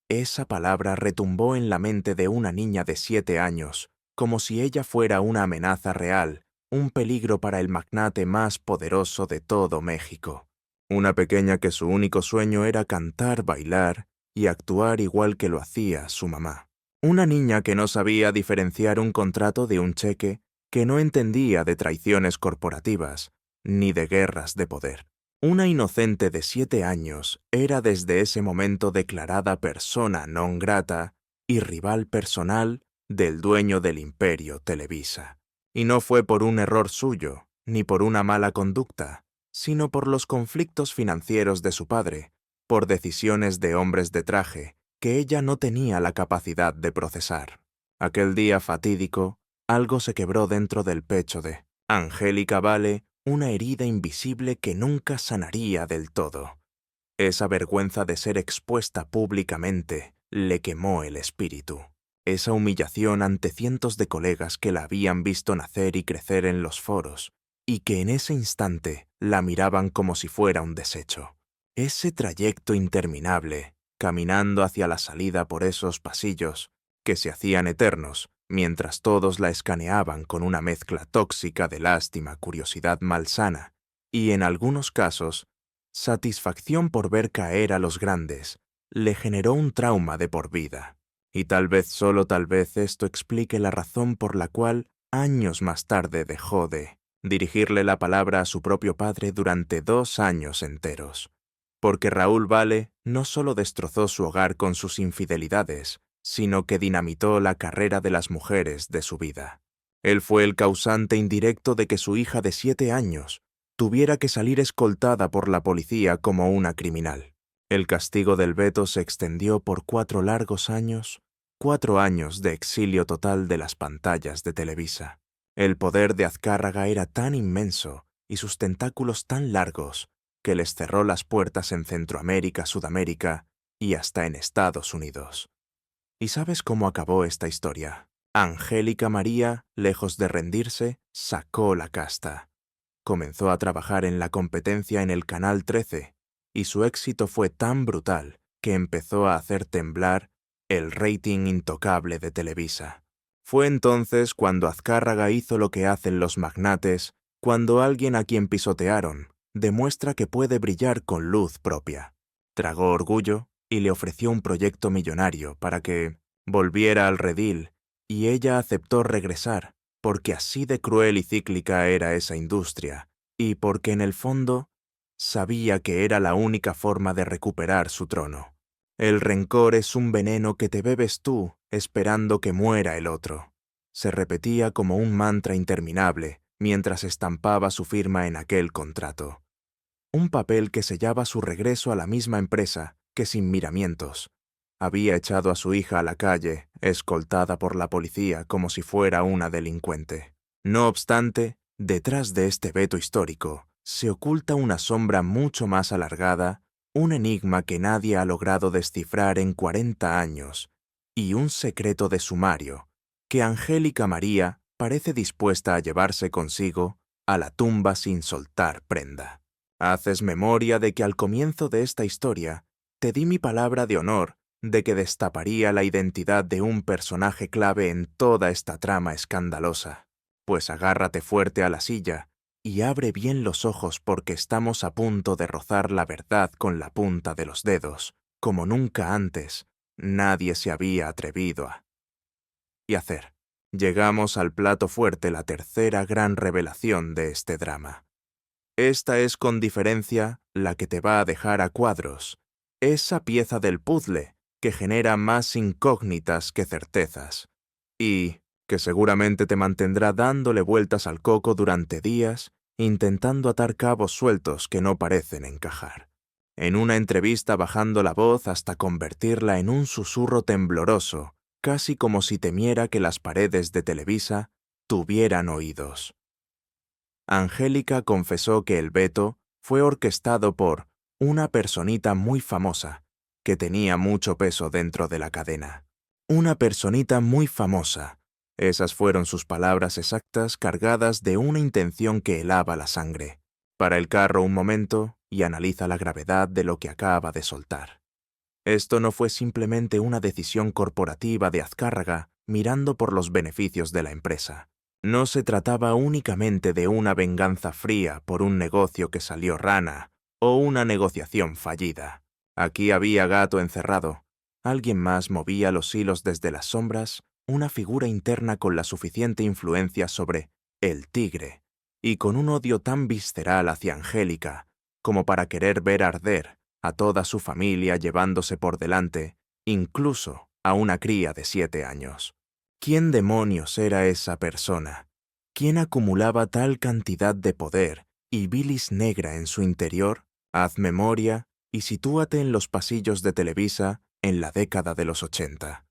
Esa palabra retumbó en la mente de una niña de 7 años, como si ella fuera una amenaza real, un peligro para el magnate más poderoso de todo México. Una pequeña que su único sueño era cantar, bailar y actuar igual que lo hacía su mamá. Una niña que no sabía diferenciar un contrato de un cheque, que no entendía de traiciones corporativas, ni de guerras de poder. Una inocente de 7 años era desde ese momento declarada persona non grata y rival personal del dueño del imperio Televisa. Y no fue por un error suyo, ni por una mala conducta, sino por los conflictos financieros de su padre, por decisiones de hombres de traje que ella no tenía la capacidad de procesar. Aquel día fatídico, algo se quebró dentro del pecho de Angélica Vale, una herida invisible que nunca sanaría del todo. Esa vergüenza de ser expuesta públicamente le quemó el espíritu. Esa humillación ante cientos de colegas que la habían visto nacer y crecer en los foros, y que en ese instante la miraban como si fuera un desecho. Ese trayecto interminable, caminando hacia la salida por esos pasillos, que se hacían eternos, mientras todos la escaneaban con una mezcla tóxica de lástima, curiosidad malsana, y en algunos casos, satisfacción por ver caer a los grandes, le generó un trauma de por vida. Y tal vez, solo tal vez, esto explique la razón por la cual, años más tarde, dejó de dirigirle la palabra a su propio padre durante 2 años enteros. Porque Raúl Vale no solo destrozó su hogar con sus infidelidades, sino que dinamitó la carrera de las mujeres de su vida. Él fue el causante indirecto de que su hija de 7 años tuviera que salir escoltada por la policía como una criminal. El castigo del veto se extendió por 4 largos años, 4 años de exilio total de las pantallas de Televisa. El poder de Azcárraga era tan inmenso y sus tentáculos tan largos que les cerró las puertas en Centroamérica, Sudamérica y hasta en Estados Unidos. ¿Y sabes cómo acabó esta historia? Angélica María, lejos de rendirse, sacó la casta. Comenzó a trabajar en la competencia en el Canal 13, y su éxito fue tan brutal que empezó a hacer temblar el rating intocable de Televisa. Fue entonces cuando Azcárraga hizo lo que hacen los magnates cuando alguien a quien pisotearon demuestra que puede brillar con luz propia. Tragó orgullo y le ofreció un proyecto millonario para que volviera al redil, y ella aceptó regresar, porque así de cruel y cíclica era esa industria, y porque en el fondo sabía que era la única forma de recuperar su trono. El rencor es un veneno que te bebes tú esperando que muera el otro. Se repetía como un mantra interminable mientras estampaba su firma en aquel contrato. Un papel que sellaba su regreso a la misma empresa que sin miramientos. Había echado a su hija a la calle, escoltada por la policía como si fuera una delincuente. No obstante, detrás de este veto histórico se oculta una sombra mucho más alargada, un enigma que nadie ha logrado descifrar en 40 años, y un secreto de sumario que Angélica María parece dispuesta a llevarse consigo a la tumba sin soltar prenda. Haces memoria de que al comienzo de esta historia te di mi palabra de honor de que destaparía la identidad de un personaje clave en toda esta trama escandalosa. Pues agárrate fuerte a la silla y abre bien los ojos porque estamos a punto de rozar la verdad con la punta de los dedos, como nunca antes nadie se había atrevido a hacer. Llegamos al plato fuerte, la tercera gran revelación de este drama. Esta es con diferencia la que te va a dejar a cuadros, esa pieza del puzzle que genera más incógnitas que certezas, y que seguramente te mantendrá dándole vueltas al coco durante días, intentando atar cabos sueltos que no parecen encajar. En una entrevista bajando la voz hasta convertirla en un susurro tembloroso, casi como si temiera que las paredes de Televisa tuvieran oídos. Angélica confesó que el veto fue orquestado por una personita muy famosa, que tenía mucho peso dentro de la cadena. Una personita muy famosa. Esas fueron sus palabras exactas, cargadas de una intención que helaba la sangre. Para el carro un momento y analiza la gravedad de lo que acaba de soltar. Esto no fue simplemente una decisión corporativa de Azcárraga mirando por los beneficios de la empresa. No se trataba únicamente de una venganza fría por un negocio que salió rana o una negociación fallida. Aquí había gato encerrado. Alguien más movía los hilos desde las sombras, una figura interna con la suficiente influencia sobre el tigre y con un odio tan visceral hacia Angélica como para querer ver arder a toda su familia llevándose por delante, incluso a una cría de 7 años. ¿Quién demonios era esa persona? ¿Quién acumulaba tal cantidad de poder y bilis negra en su interior? Haz memoria y sitúate en los pasillos de Televisa en la década de los 80.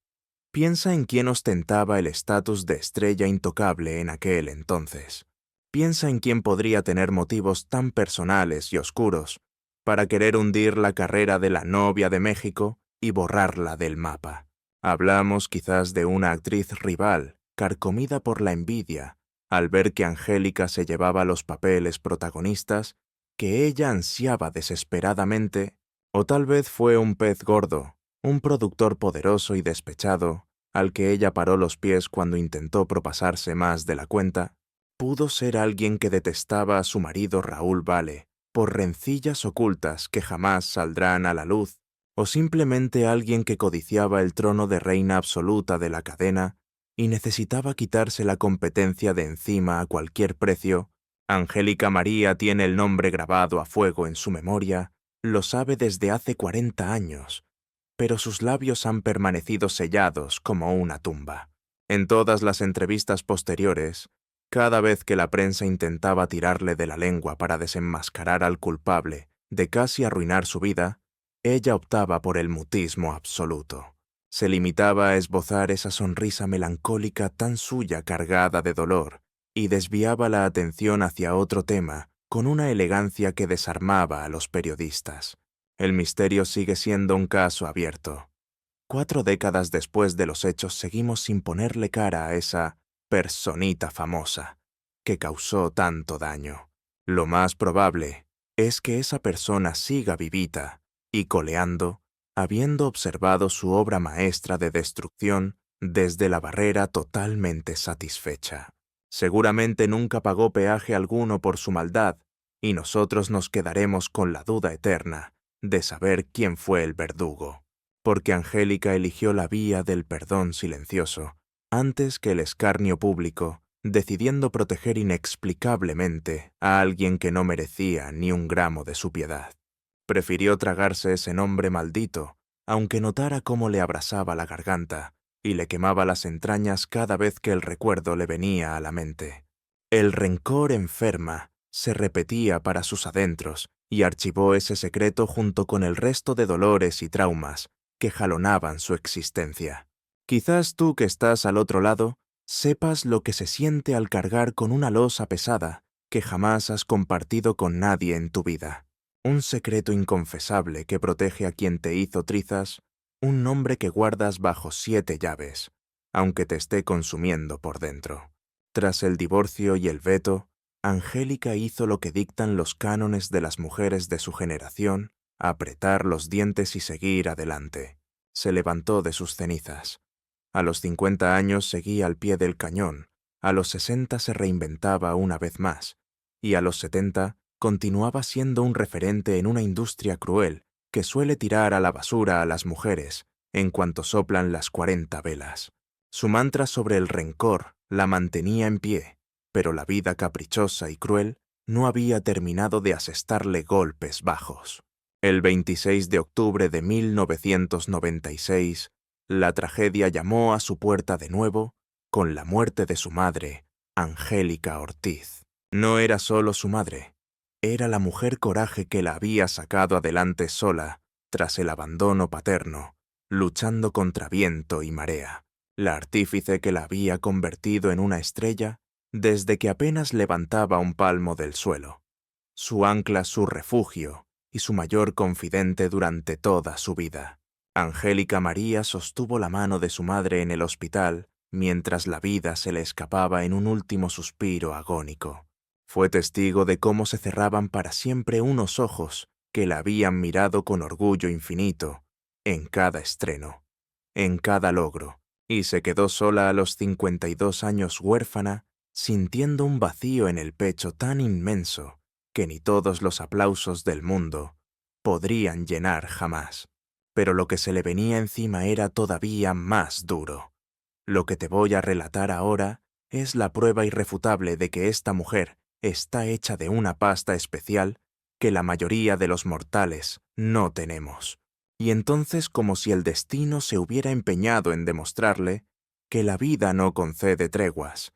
Piensa en quién ostentaba el estatus de estrella intocable en aquel entonces. Piensa en quién podría tener motivos tan personales y oscuros para querer hundir la carrera de la novia de México y borrarla del mapa. Hablamos quizás de una actriz rival, carcomida por la envidia, al ver que Angélica se llevaba los papeles protagonistas que ella ansiaba desesperadamente, o tal vez fue un pez gordo, un productor poderoso y despechado, al que ella paró los pies cuando intentó propasarse más de la cuenta. Pudo ser alguien que detestaba a su marido Raúl Vale, por rencillas ocultas que jamás saldrán a la luz, o simplemente alguien que codiciaba el trono de reina absoluta de la cadena y necesitaba quitarse la competencia de encima a cualquier precio. Angélica María tiene el nombre grabado a fuego en su memoria, lo sabe desde hace 40 años, pero sus labios han permanecido sellados como una tumba. En todas las entrevistas posteriores, cada vez que la prensa intentaba tirarle de la lengua para desenmascarar al culpable de casi arruinar su vida, Ella optaba por el mutismo absoluto. Se limitaba a esbozar esa sonrisa melancólica tan suya cargada de dolor y desviaba la atención hacia otro tema con una elegancia que desarmaba a los periodistas. El misterio sigue siendo un caso abierto. 4 décadas después de los hechos seguimos sin ponerle cara a esa personita famosa que causó tanto daño. Lo más probable es que esa persona siga vivita y coleando, habiendo observado su obra maestra de destrucción desde la barrera totalmente satisfecha. Seguramente nunca pagó peaje alguno por su maldad, y nosotros nos quedaremos con la duda eterna de saber quién fue el verdugo, porque Angélica eligió la vía del perdón silencioso antes que el escarnio público, decidiendo proteger inexplicablemente a alguien que no merecía ni un gramo de su piedad. Prefirió tragarse ese nombre maldito, aunque notara cómo le abrasaba la garganta y le quemaba las entrañas cada vez que el recuerdo le venía a la mente. El rencor enferma se repetía para sus adentros y archivó ese secreto junto con el resto de dolores y traumas que jalonaban su existencia. Quizás tú que estás al otro lado sepas lo que se siente al cargar con una losa pesada que jamás has compartido con nadie en tu vida. Un secreto inconfesable que protege a quien te hizo trizas, un nombre que guardas bajo 7 llaves, aunque te esté consumiendo por dentro. Tras el divorcio y el veto, Angélica hizo lo que dictan los cánones de las mujeres de su generación, apretar los dientes y seguir adelante. Se levantó de sus cenizas. A los 50 años seguía al pie del cañón, a los 60 se reinventaba una vez más, y a los 70 continuaba siendo un referente en una industria cruel que suele tirar a la basura a las mujeres en cuanto soplan las 40 velas. Su mantra sobre el rencor la mantenía en pie, pero la vida caprichosa y cruel no había terminado de asestarle golpes bajos. El 26 de octubre de 1996, la tragedia llamó a su puerta de nuevo con la muerte de su madre, Angélica Ortiz. No era solo su madre, era la mujer coraje que la había sacado adelante sola tras el abandono paterno, luchando contra viento y marea, la artífice que la había convertido en una estrella desde que apenas levantaba un palmo del suelo, su ancla, su refugio y su mayor confidente durante toda su vida. Angélica María sostuvo la mano de su madre en el hospital mientras la vida se le escapaba en un último suspiro agónico. Fue testigo de cómo se cerraban para siempre unos ojos que la habían mirado con orgullo infinito en cada estreno, en cada logro, y se quedó sola a los 52 años huérfana, sintiendo un vacío en el pecho tan inmenso que ni todos los aplausos del mundo podrían llenar jamás. Pero lo que se le venía encima era todavía más duro. Lo que te voy a relatar ahora es la prueba irrefutable de que esta mujer está hecha de una pasta especial que la mayoría de los mortales no tenemos. Y entonces, como si el destino se hubiera empeñado en demostrarle que la vida no concede treguas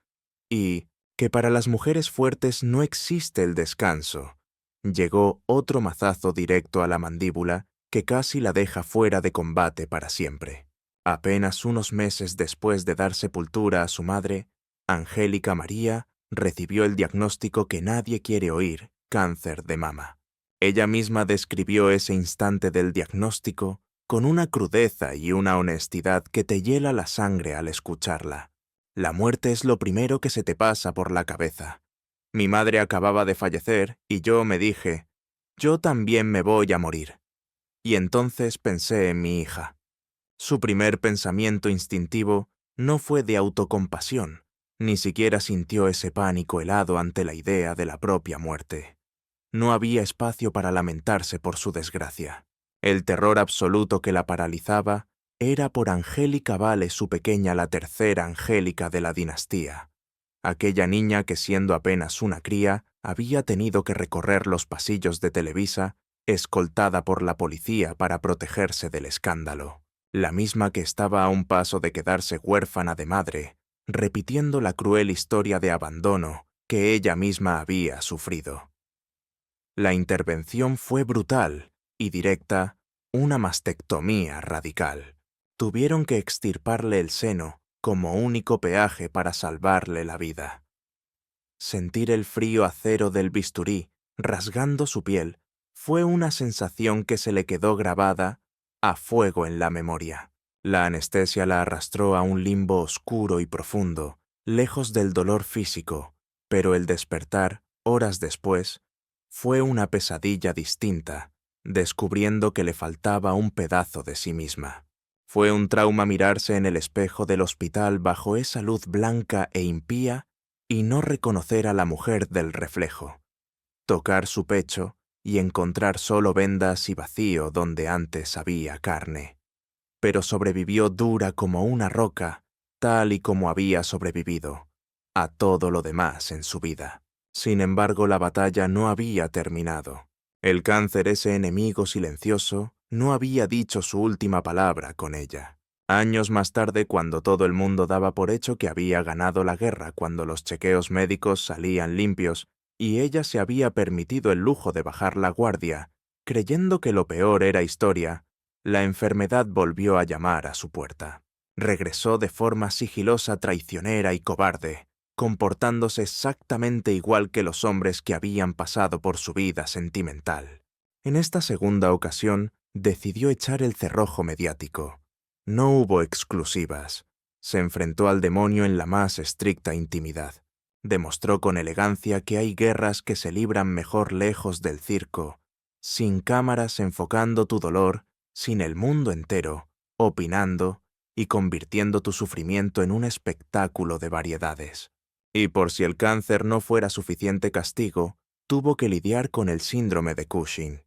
y que para las mujeres fuertes no existe el descanso, llegó otro mazazo directo a la mandíbula que casi la deja fuera de combate para siempre. Apenas unos meses después de dar sepultura a su madre, Angélica María recibió el diagnóstico que nadie quiere oír: cáncer de mama. Ella misma describió ese instante del diagnóstico con una crudeza y una honestidad que te hiela la sangre al escucharla. La muerte es lo primero que se te pasa por la cabeza. Mi madre acababa de fallecer y yo me dije, yo también me voy a morir. Y entonces pensé en mi hija. Su primer pensamiento instintivo no fue de autocompasión, ni siquiera sintió ese pánico helado ante la idea de la propia muerte. No había espacio para lamentarse por su desgracia. El terror absoluto que la paralizaba era por Angélica Vale, su pequeña, la tercera Angélica de la dinastía. Aquella niña que, siendo apenas una cría, había tenido que recorrer los pasillos de Televisa, escoltada por la policía para protegerse del escándalo. La misma que estaba a un paso de quedarse huérfana de madre, repitiendo la cruel historia de abandono que ella misma había sufrido. La intervención fue brutal y directa una mastectomía radical. Tuvieron que extirparle el seno como único peaje para salvarle la vida. Sentir el frío acero del bisturí rasgando su piel fue una sensación que se le quedó grabada a fuego en la memoria. La anestesia la arrastró a un limbo oscuro y profundo, lejos del dolor físico, pero el despertar, horas después, fue una pesadilla distinta, descubriendo que le faltaba un pedazo de sí misma. Fue un trauma mirarse en el espejo del hospital bajo esa luz blanca e impía y no reconocer a la mujer del reflejo, tocar su pecho y encontrar solo vendas y vacío donde antes había carne. Pero sobrevivió dura como una roca, tal y como había sobrevivido a todo lo demás en su vida. Sin embargo, la batalla no había terminado. El cáncer, ese enemigo silencioso, no había dicho su última palabra con ella. Años más tarde, cuando todo el mundo daba por hecho que había ganado la guerra, cuando los chequeos médicos salían limpios y ella se había permitido el lujo de bajar la guardia, creyendo que lo peor era historia, la enfermedad volvió a llamar a su puerta. Regresó de forma sigilosa, traicionera y cobarde, comportándose exactamente igual que los hombres que habían pasado por su vida sentimental. En esta segunda ocasión, decidió echar el cerrojo mediático. No hubo exclusivas. Se enfrentó al demonio en la más estricta intimidad. Demostró con elegancia que hay guerras que se libran mejor lejos del circo, sin cámaras enfocando tu dolor, sin el mundo entero, opinando y convirtiendo tu sufrimiento en un espectáculo de variedades. Y por si el cáncer no fuera suficiente castigo, tuvo que lidiar con el síndrome de Cushing.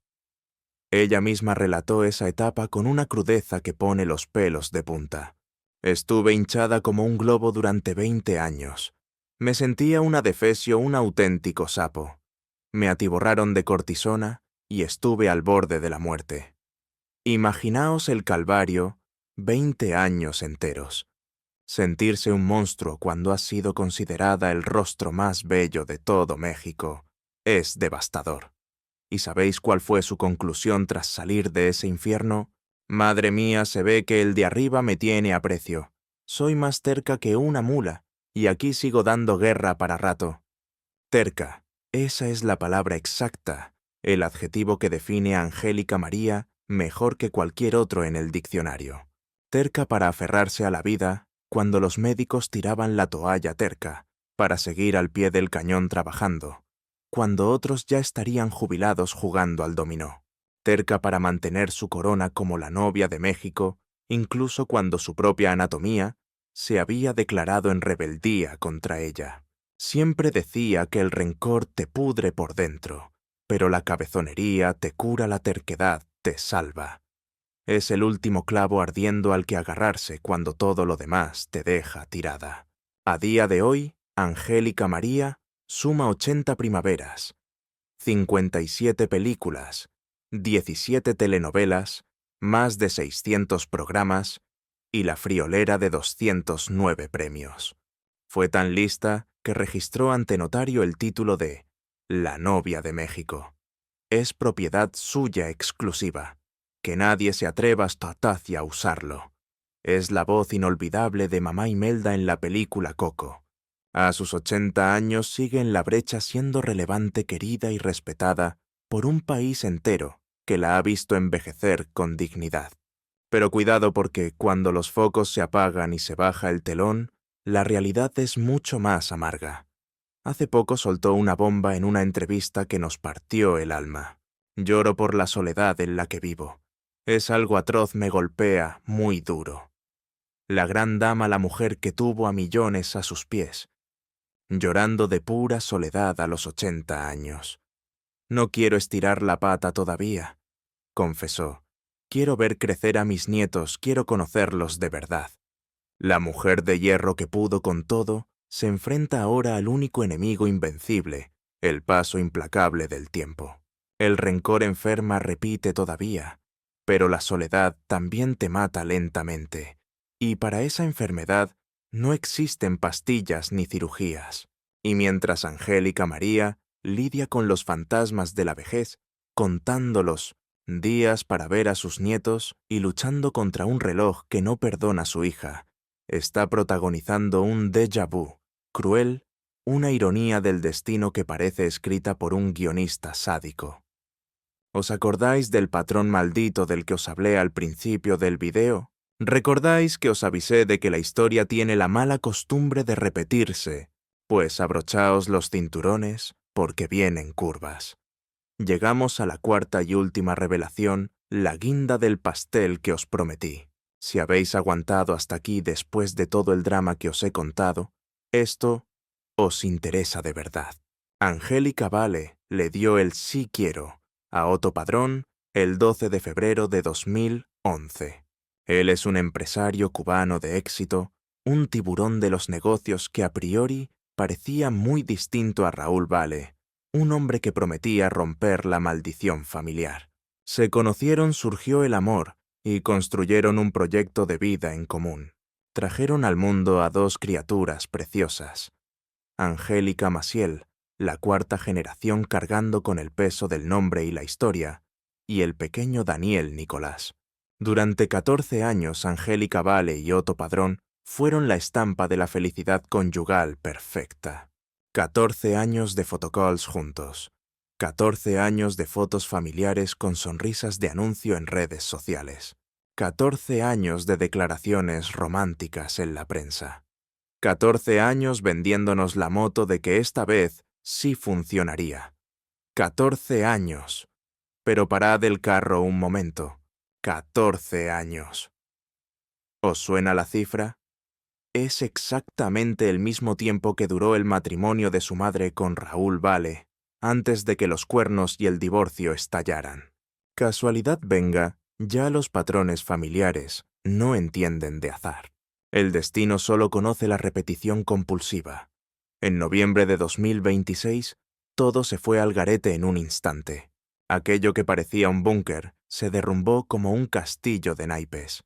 Ella misma relató esa etapa con una crudeza que pone los pelos de punta. Estuve hinchada como un globo durante 20 años. Me sentía un adefesio, un auténtico sapo. Me atiborraron de cortisona y estuve al borde de la muerte. Imaginaos el calvario, 20 años enteros. Sentirse un monstruo cuando has sido considerada el rostro más bello de todo México es devastador. ¿Y sabéis cuál fue su conclusión tras salir de ese infierno? Madre mía, se ve que el de arriba me tiene a precio. Soy más terca que una mula, y aquí sigo dando guerra para rato. Terca, esa es la palabra exacta, el adjetivo que define a Angélica María mejor que cualquier otro en el diccionario. Terca para aferrarse a la vida, cuando los médicos tiraban la toalla terca, para seguir al pie del cañón trabajando, cuando otros ya estarían jubilados jugando al dominó. Terca para mantener su corona como la novia de México, incluso cuando su propia anatomía se había declarado en rebeldía contra ella. Siempre decía que el rencor te pudre por dentro, pero la cabezonería te cura, la terquedad te salva. Es el último clavo ardiendo al que agarrarse cuando todo lo demás te deja tirada. A día de hoy, Angélica María suma 80 primaveras, 57 películas, 17 telenovelas, más de 600 programas y la friolera de 209 premios. Fue tan lista que registró ante notario el título de La novia de México. Es propiedad suya exclusiva. Que nadie se atreva hasta a usarlo. Es la voz inolvidable de Mamá Imelda en la película Coco. A sus 80 años sigue en la brecha siendo relevante, querida y respetada por un país entero que la ha visto envejecer con dignidad. Pero cuidado porque cuando los focos se apagan y se baja el telón, la realidad es mucho más amarga. Hace poco soltó una bomba en una entrevista que nos partió el alma. Lloro por la soledad en la que vivo. Es algo atroz, me golpea muy duro. La gran dama, la mujer que tuvo a millones a sus pies, llorando de pura soledad a los 80 años. No quiero estirar la pata todavía, confesó. Quiero ver crecer a mis nietos, quiero conocerlos de verdad. La mujer de hierro que pudo con todo, se enfrenta ahora al único enemigo invencible, el paso implacable del tiempo. El rencor enferma, repite todavía, pero la soledad también te mata lentamente, y para esa enfermedad no existen pastillas ni cirugías. Y mientras Angélica María lidia con los fantasmas de la vejez, contándolos, días para ver a sus nietos y luchando contra un reloj que no perdona a su hija, está protagonizando un déjà vu cruel, una ironía del destino que parece escrita por un guionista sádico. ¿Os acordáis del patrón maldito del que os hablé al principio del video? ¿Recordáis que os avisé de que la historia tiene la mala costumbre de repetirse? Pues abrochaos los cinturones, porque vienen curvas. Llegamos a la cuarta y última revelación, la guinda del pastel que os prometí. Si habéis aguantado hasta aquí después de todo el drama que os he contado, esto os interesa de verdad. Angélica Vale le dio el sí quiero a Otto Padrón el 12 de febrero de 2011. Él es un empresario cubano de éxito, un tiburón de los negocios que a priori parecía muy distinto a Raúl Vale, un hombre que prometía romper la maldición familiar. Se conocieron, surgió el amor y construyeron un proyecto de vida en común. Trajeron al mundo a dos criaturas preciosas. Angélica Maciel, la cuarta generación cargando con el peso del nombre y la historia, y el pequeño Daniel Nicolás. Durante 14 años, Angélica Vale y Otto Padrón fueron la estampa de la felicidad conyugal perfecta. 14 años de photocalls juntos. 14 años de fotos familiares con sonrisas de anuncio en redes sociales. 14 años de declaraciones románticas en la prensa. 14 años vendiéndonos la moto de que esta vez sí funcionaría. 14 años. Pero parad el carro un momento. 14 años. ¿Os suena la cifra? Es exactamente el mismo tiempo que duró el matrimonio de su madre con Raúl Vale, antes de que los cuernos y el divorcio estallaran. Casualidad venga, ya los patrones familiares no entienden de azar. El destino solo conoce la repetición compulsiva. En noviembre de 2026, todo se fue al garete en un instante. Aquello que parecía un búnker se derrumbó como un castillo de naipes.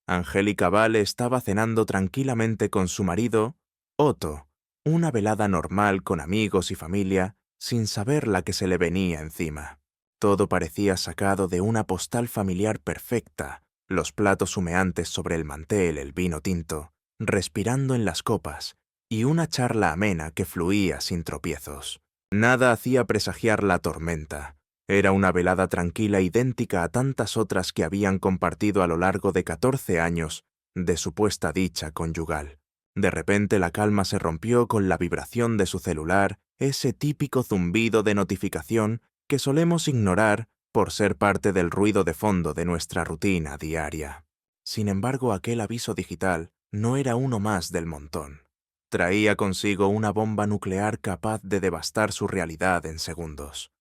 Angélica Vale estaba cenando tranquilamente con su marido, Otto, una velada normal con amigos y familia, sin saber la que se le venía encima. Todo parecía sacado de una postal familiar perfecta, los platos humeantes sobre el mantel, el vino tinto, respirando en las copas, y una charla amena que fluía sin tropiezos. Nada hacía presagiar la tormenta. Era una velada tranquila idéntica a tantas otras que habían compartido a lo largo de 14 años de supuesta dicha conyugal. De repente la calma se rompió con la vibración de su celular, ese típico zumbido de notificación que solemos ignorar por ser parte del ruido de fondo de nuestra rutina diaria. Sin embargo, aquel aviso digital no era uno más del montón. Traía consigo una bomba nuclear capaz de devastar su realidad en segundos.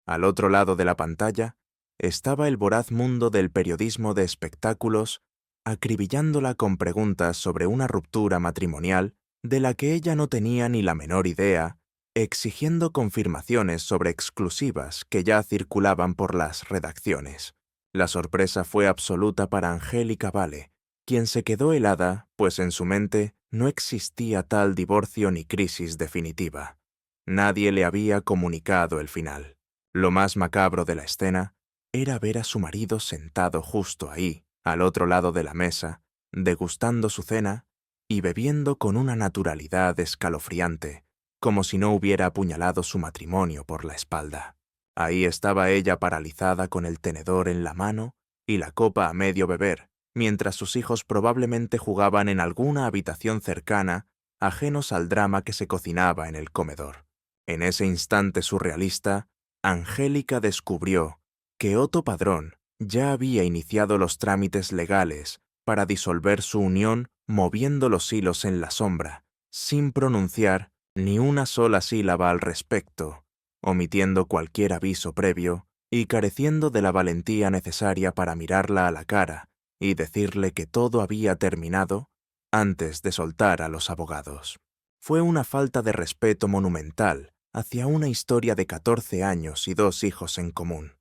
Al otro lado de la pantalla estaba el voraz mundo del periodismo de espectáculos, acribillándola con preguntas sobre una ruptura matrimonial de la que ella no tenía ni la menor idea, exigiendo confirmaciones sobre exclusivas que ya circulaban por las redacciones. La sorpresa fue absoluta para Angélica Vale, quien se quedó helada, pues en su mente no existía tal divorcio ni crisis definitiva. Nadie le había comunicado el final. Lo más macabro de la escena era ver a su marido sentado justo ahí, al otro lado de la mesa, degustando su cena y bebiendo con una naturalidad escalofriante, como si no hubiera apuñalado su matrimonio por la espalda. Ahí estaba ella paralizada con el tenedor en la mano y la copa a medio beber, mientras sus hijos probablemente jugaban en alguna habitación cercana, ajenos al drama que se cocinaba en el comedor. En ese instante surrealista, Angélica descubrió que Otto Padrón ya había iniciado los trámites legales para disolver su unión moviendo los hilos en la sombra, sin pronunciar ni una sola sílaba al respecto, omitiendo cualquier aviso previo y careciendo de la valentía necesaria para mirarla a la cara y decirle que todo había terminado antes de soltar a los abogados. Fue una falta de respeto monumental hacia una historia de 14 años y 2 hijos en común.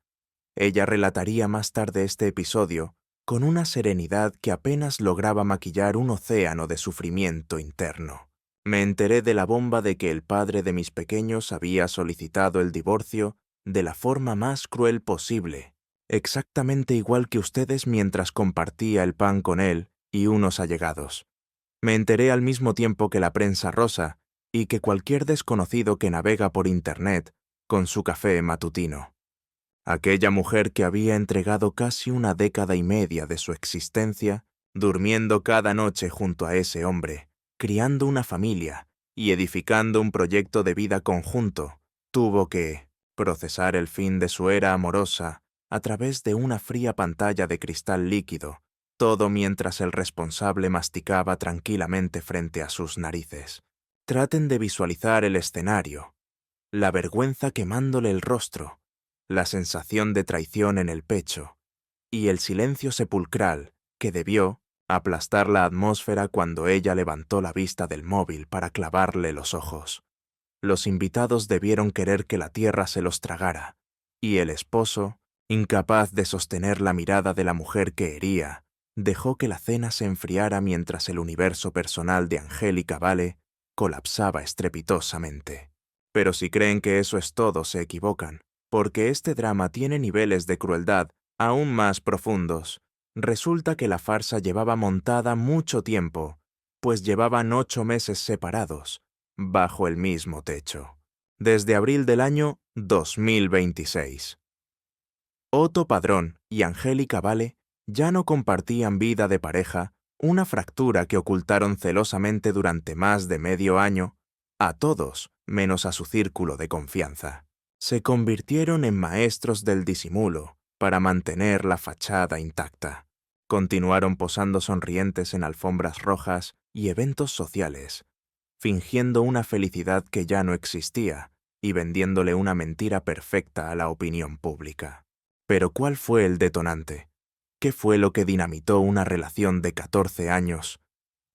Ella relataría más tarde este episodio con una serenidad que apenas lograba maquillar un océano de sufrimiento interno. Me enteré de la bomba de que el padre de mis pequeños había solicitado el divorcio de la forma más cruel posible exactamente igual que ustedes mientras compartía el pan con él y unos allegados. Me enteré al mismo tiempo que la prensa rosa y que cualquier desconocido que navega por Internet con su café matutino. Aquella mujer que había entregado casi una década y media de su existencia, durmiendo cada noche junto a ese hombre, criando una familia y edificando un proyecto de vida conjunto, tuvo que procesar el fin de su era amorosa a través de una fría pantalla de cristal líquido, todo mientras el responsable masticaba tranquilamente frente a sus narices. Traten de visualizar el escenario, la vergüenza quemándole el rostro, la sensación de traición en el pecho y el silencio sepulcral que debió aplastar la atmósfera cuando ella levantó la vista del móvil para clavarle los ojos. Los invitados debieron querer que la tierra se los tragara, y el esposo, incapaz de sostener la mirada de la mujer que hería, dejó que la cena se enfriara mientras el universo personal de Angélica Vale colapsaba estrepitosamente. Pero si creen que eso es todo, se equivocan, porque este drama tiene niveles de crueldad aún más profundos. Resulta que la farsa llevaba montada mucho tiempo, pues llevaban 8 meses separados, bajo el mismo techo, desde abril del año 2026. Otto Padrón y Angélica Vale ya no compartían vida de pareja, una fractura que ocultaron celosamente durante más de medio año, a todos menos a su círculo de confianza. Se convirtieron en maestros del disimulo para mantener la fachada intacta. Continuaron posando sonrientes en alfombras rojas y eventos sociales, fingiendo una felicidad que ya no existía y vendiéndole una mentira perfecta a la opinión pública. Pero ¿cuál fue el detonante? ¿Qué fue lo que dinamitó una relación de 14 años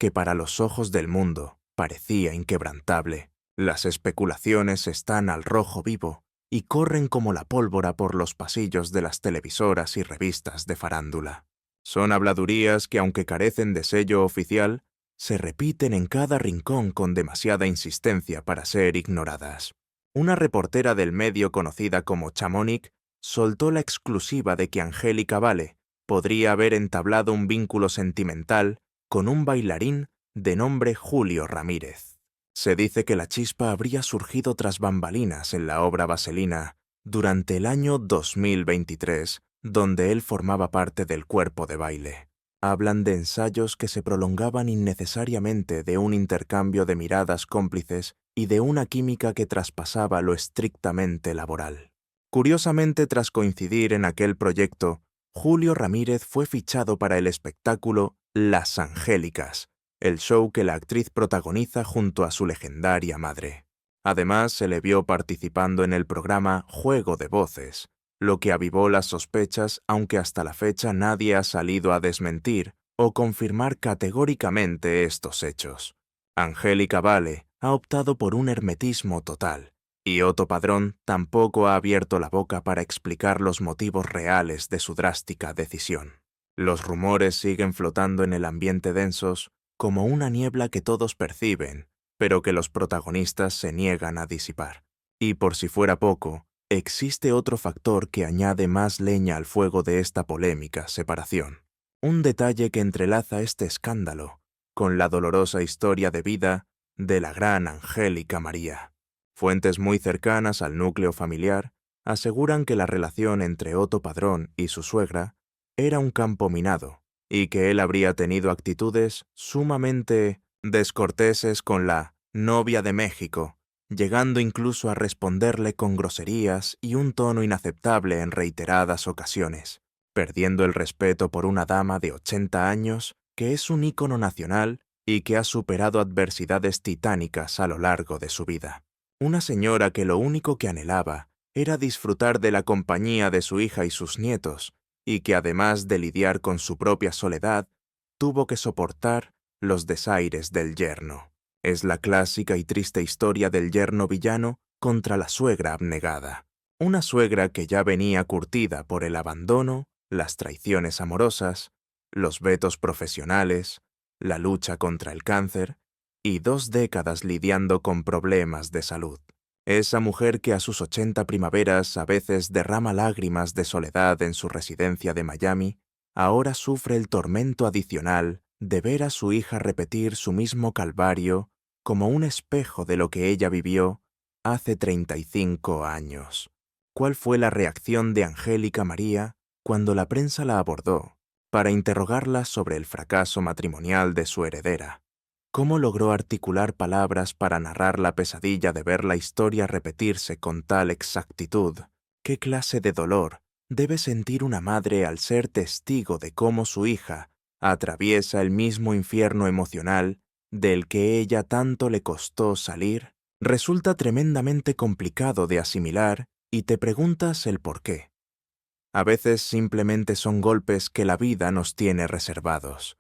que para los ojos del mundo parecía inquebrantable? Las especulaciones están al rojo vivo y corren como la pólvora por los pasillos de las televisoras y revistas de farándula. Son habladurías que, aunque carecen de sello oficial, se repiten en cada rincón con demasiada insistencia para ser ignoradas. Una reportera del medio conocida como Chamonix soltó la exclusiva de que Angélica Vale podría haber entablado un vínculo sentimental con un bailarín de nombre Julio Ramírez. Se dice que la chispa habría surgido tras bambalinas en la obra Vaselina durante el año 2023, donde él formaba parte del cuerpo de baile. Hablan de ensayos que se prolongaban innecesariamente, de un intercambio de miradas cómplices y de una química que traspasaba lo estrictamente laboral. Curiosamente, tras coincidir en aquel proyecto, Julio Ramírez fue fichado para el espectáculo Las Angélicas, el show que la actriz protagoniza junto a su legendaria madre. Además, se le vio participando en el programa Juego de Voces, lo que avivó las sospechas, aunque hasta la fecha nadie ha salido a desmentir o confirmar categóricamente estos hechos. Angélica Vale ha optado por un hermetismo total, y Otto Padrón tampoco ha abierto la boca para explicar los motivos reales de su drástica decisión. Los rumores siguen flotando en el ambiente densos como una niebla que todos perciben, pero que los protagonistas se niegan a disipar. Y por si fuera poco, existe otro factor que añade más leña al fuego de esta polémica separación. Un detalle que entrelaza este escándalo con la dolorosa historia de vida de la gran Angélica María. Fuentes muy cercanas al núcleo familiar aseguran que la relación entre Otto Padrón y su suegra era un campo minado y que él habría tenido actitudes sumamente descorteses con la novia de México, llegando incluso a responderle con groserías y un tono inaceptable en reiteradas ocasiones, perdiendo el respeto por una dama de 80 años que es un ícono nacional y que ha superado adversidades titánicas a lo largo de su vida. Una señora que lo único que anhelaba era disfrutar de la compañía de su hija y sus nietos, y que además de lidiar con su propia soledad, tuvo que soportar los desaires del yerno. Es la clásica y triste historia del yerno villano contra la suegra abnegada. Una suegra que ya venía curtida por el abandono, las traiciones amorosas, los vetos profesionales, la lucha contra el cáncer y 2 décadas lidiando con problemas de salud. Esa mujer que a sus 80 primaveras a veces derrama lágrimas de soledad en su residencia de Miami, ahora sufre el tormento adicional de ver a su hija repetir su mismo calvario como un espejo de lo que ella vivió hace 35 años. ¿Cuál fue la reacción de Angélica María cuando la prensa la abordó para interrogarla sobre el fracaso matrimonial de su heredera? ¿Cómo logró articular palabras para narrar la pesadilla de ver la historia repetirse con tal exactitud? ¿Qué clase de dolor debe sentir una madre al ser testigo de cómo su hija atraviesa el mismo infierno emocional del que ella tanto le costó salir? Resulta tremendamente complicado de asimilar y te preguntas el por qué. A veces simplemente son golpes que la vida nos tiene reservados.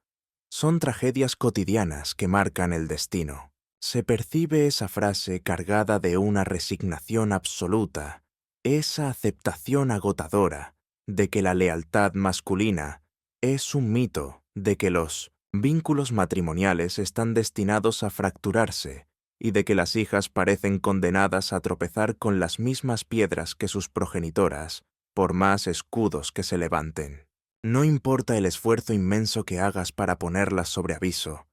Son tragedias cotidianas que marcan el destino. Se percibe esa frase cargada de una resignación absoluta, esa aceptación agotadora de que la lealtad masculina es un mito, de que los vínculos matrimoniales están destinados a fracturarse y de que las hijas parecen condenadas a tropezar con las mismas piedras que sus progenitoras, por más escudos que se levanten. No importa el esfuerzo inmenso que hagas para ponerlas sobre aviso.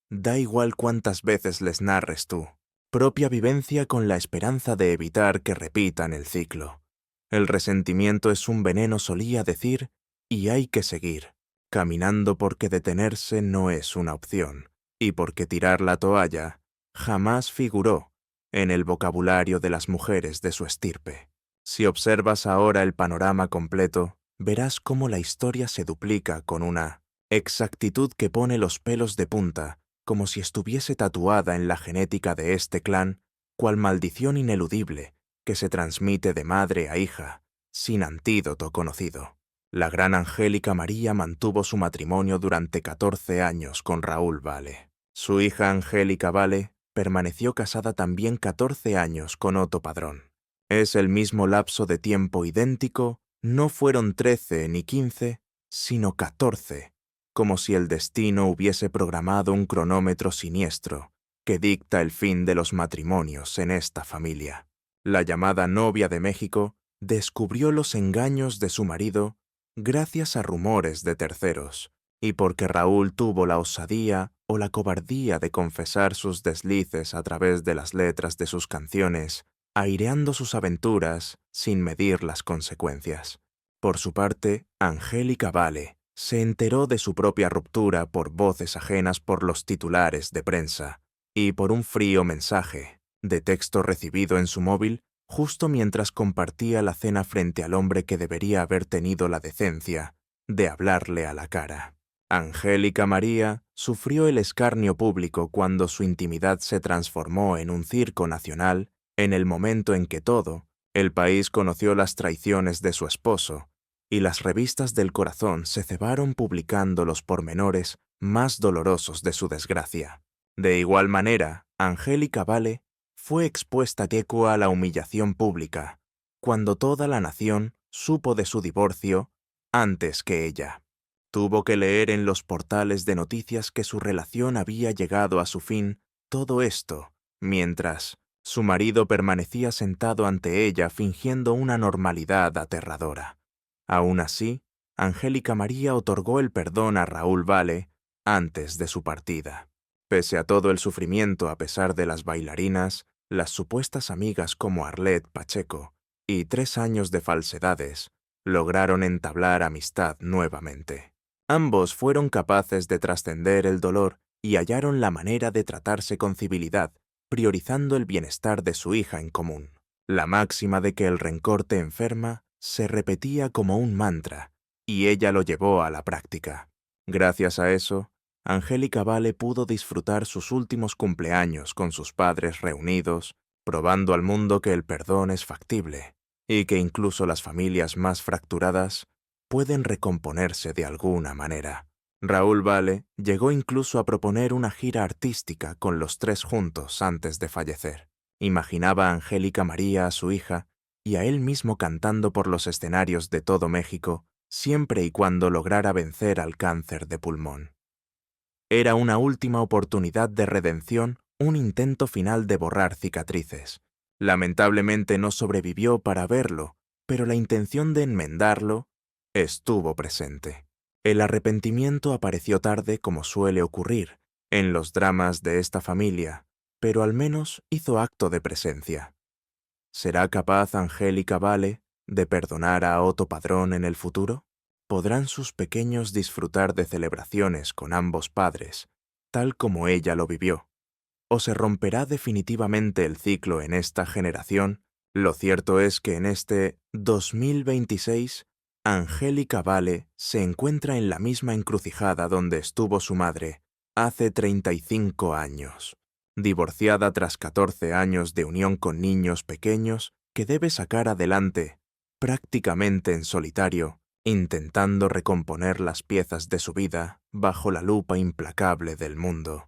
Da igual cuántas veces les narres tu propia vivencia con la esperanza de evitar que repitan el ciclo. El resentimiento es un veneno, solía decir, y hay que seguir, caminando porque detenerse no es una opción, y porque tirar la toalla jamás figuró en el vocabulario de las mujeres de su estirpe. Si observas ahora el panorama completo, verás cómo la historia se duplica con una exactitud que pone los pelos de punta, como si estuviese tatuada en la genética de este clan, cual maldición ineludible que se transmite de madre a hija, sin antídoto conocido. La gran Angélica María mantuvo su matrimonio durante 14 años con Raúl Vale. Su hija Angélica Vale permaneció casada también 14 años con Otto Padrón. Es el mismo lapso de tiempo idéntico, no fueron 13 ni 15, sino 14, como si el destino hubiese programado un cronómetro siniestro que dicta el fin de los matrimonios en esta familia. La llamada novia de México descubrió los engaños de su marido gracias a rumores de terceros, y porque Raúl tuvo la osadía o la cobardía de confesar sus deslices a través de las letras de sus canciones, aireando sus aventuras sin medir las consecuencias. Por su parte, Angélica Vale se enteró de su propia ruptura por voces ajenas por los titulares de prensa y por un frío mensaje de texto recibido en su móvil justo mientras compartía la cena frente al hombre que debería haber tenido la decencia de hablarle a la cara. Angélica María sufrió el escarnio público cuando su intimidad se transformó en un circo nacional en el momento en que todo el país conoció las traiciones de su esposo y las revistas del corazón se cebaron publicando los pormenores más dolorosos de su desgracia. De igual manera, Angélica Vale fue expuesta a la humillación pública cuando toda la nación supo de su divorcio antes que ella. Tuvo que leer en los portales de noticias que su relación había llegado a su fin, todo esto, mientras su marido permanecía sentado ante ella fingiendo una normalidad aterradora. Aún así, Angélica María otorgó el perdón a Raúl Vale antes de su partida. Pese a todo el sufrimiento a pesar de las bailarinas, las supuestas amigas como Arlette Pacheco y 3 años de falsedades, lograron entablar amistad nuevamente. Ambos fueron capaces de trascender el dolor y hallaron la manera de tratarse con civilidad, priorizando el bienestar de su hija en común. La máxima de que el rencor te enferma se repetía como un mantra, y ella lo llevó a la práctica. Gracias a eso, Angélica Vale pudo disfrutar sus últimos cumpleaños con sus padres reunidos, probando al mundo que el perdón es factible, y que incluso las familias más fracturadas pueden recomponerse de alguna manera. Raúl Vale llegó incluso a proponer una gira artística con los 3 juntos antes de fallecer. Imaginaba a Angélica María, a su hija, y a él mismo cantando por los escenarios de todo México, siempre y cuando lograra vencer al cáncer de pulmón. Era una última oportunidad de redención, un intento final de borrar cicatrices, Lamentablemente no sobrevivió para verlo, pero la intención de enmendarlo estuvo presente. El arrepentimiento apareció tarde, como suele ocurrir en los dramas de esta familia, pero al menos hizo acto de presencia. ¿Será capaz Angélica Vale de perdonar a Otto Padrón en el futuro? ¿Podrán sus pequeños disfrutar de celebraciones con ambos padres, tal como ella lo vivió? ¿O se romperá definitivamente el ciclo en esta generación? Lo cierto es que en este 2026, Angélica Vale se encuentra en la misma encrucijada donde estuvo su madre hace 35 años, divorciada tras 14 años de unión con niños pequeños que debe sacar adelante, prácticamente en solitario, intentando recomponer las piezas de su vida bajo la lupa implacable del mundo,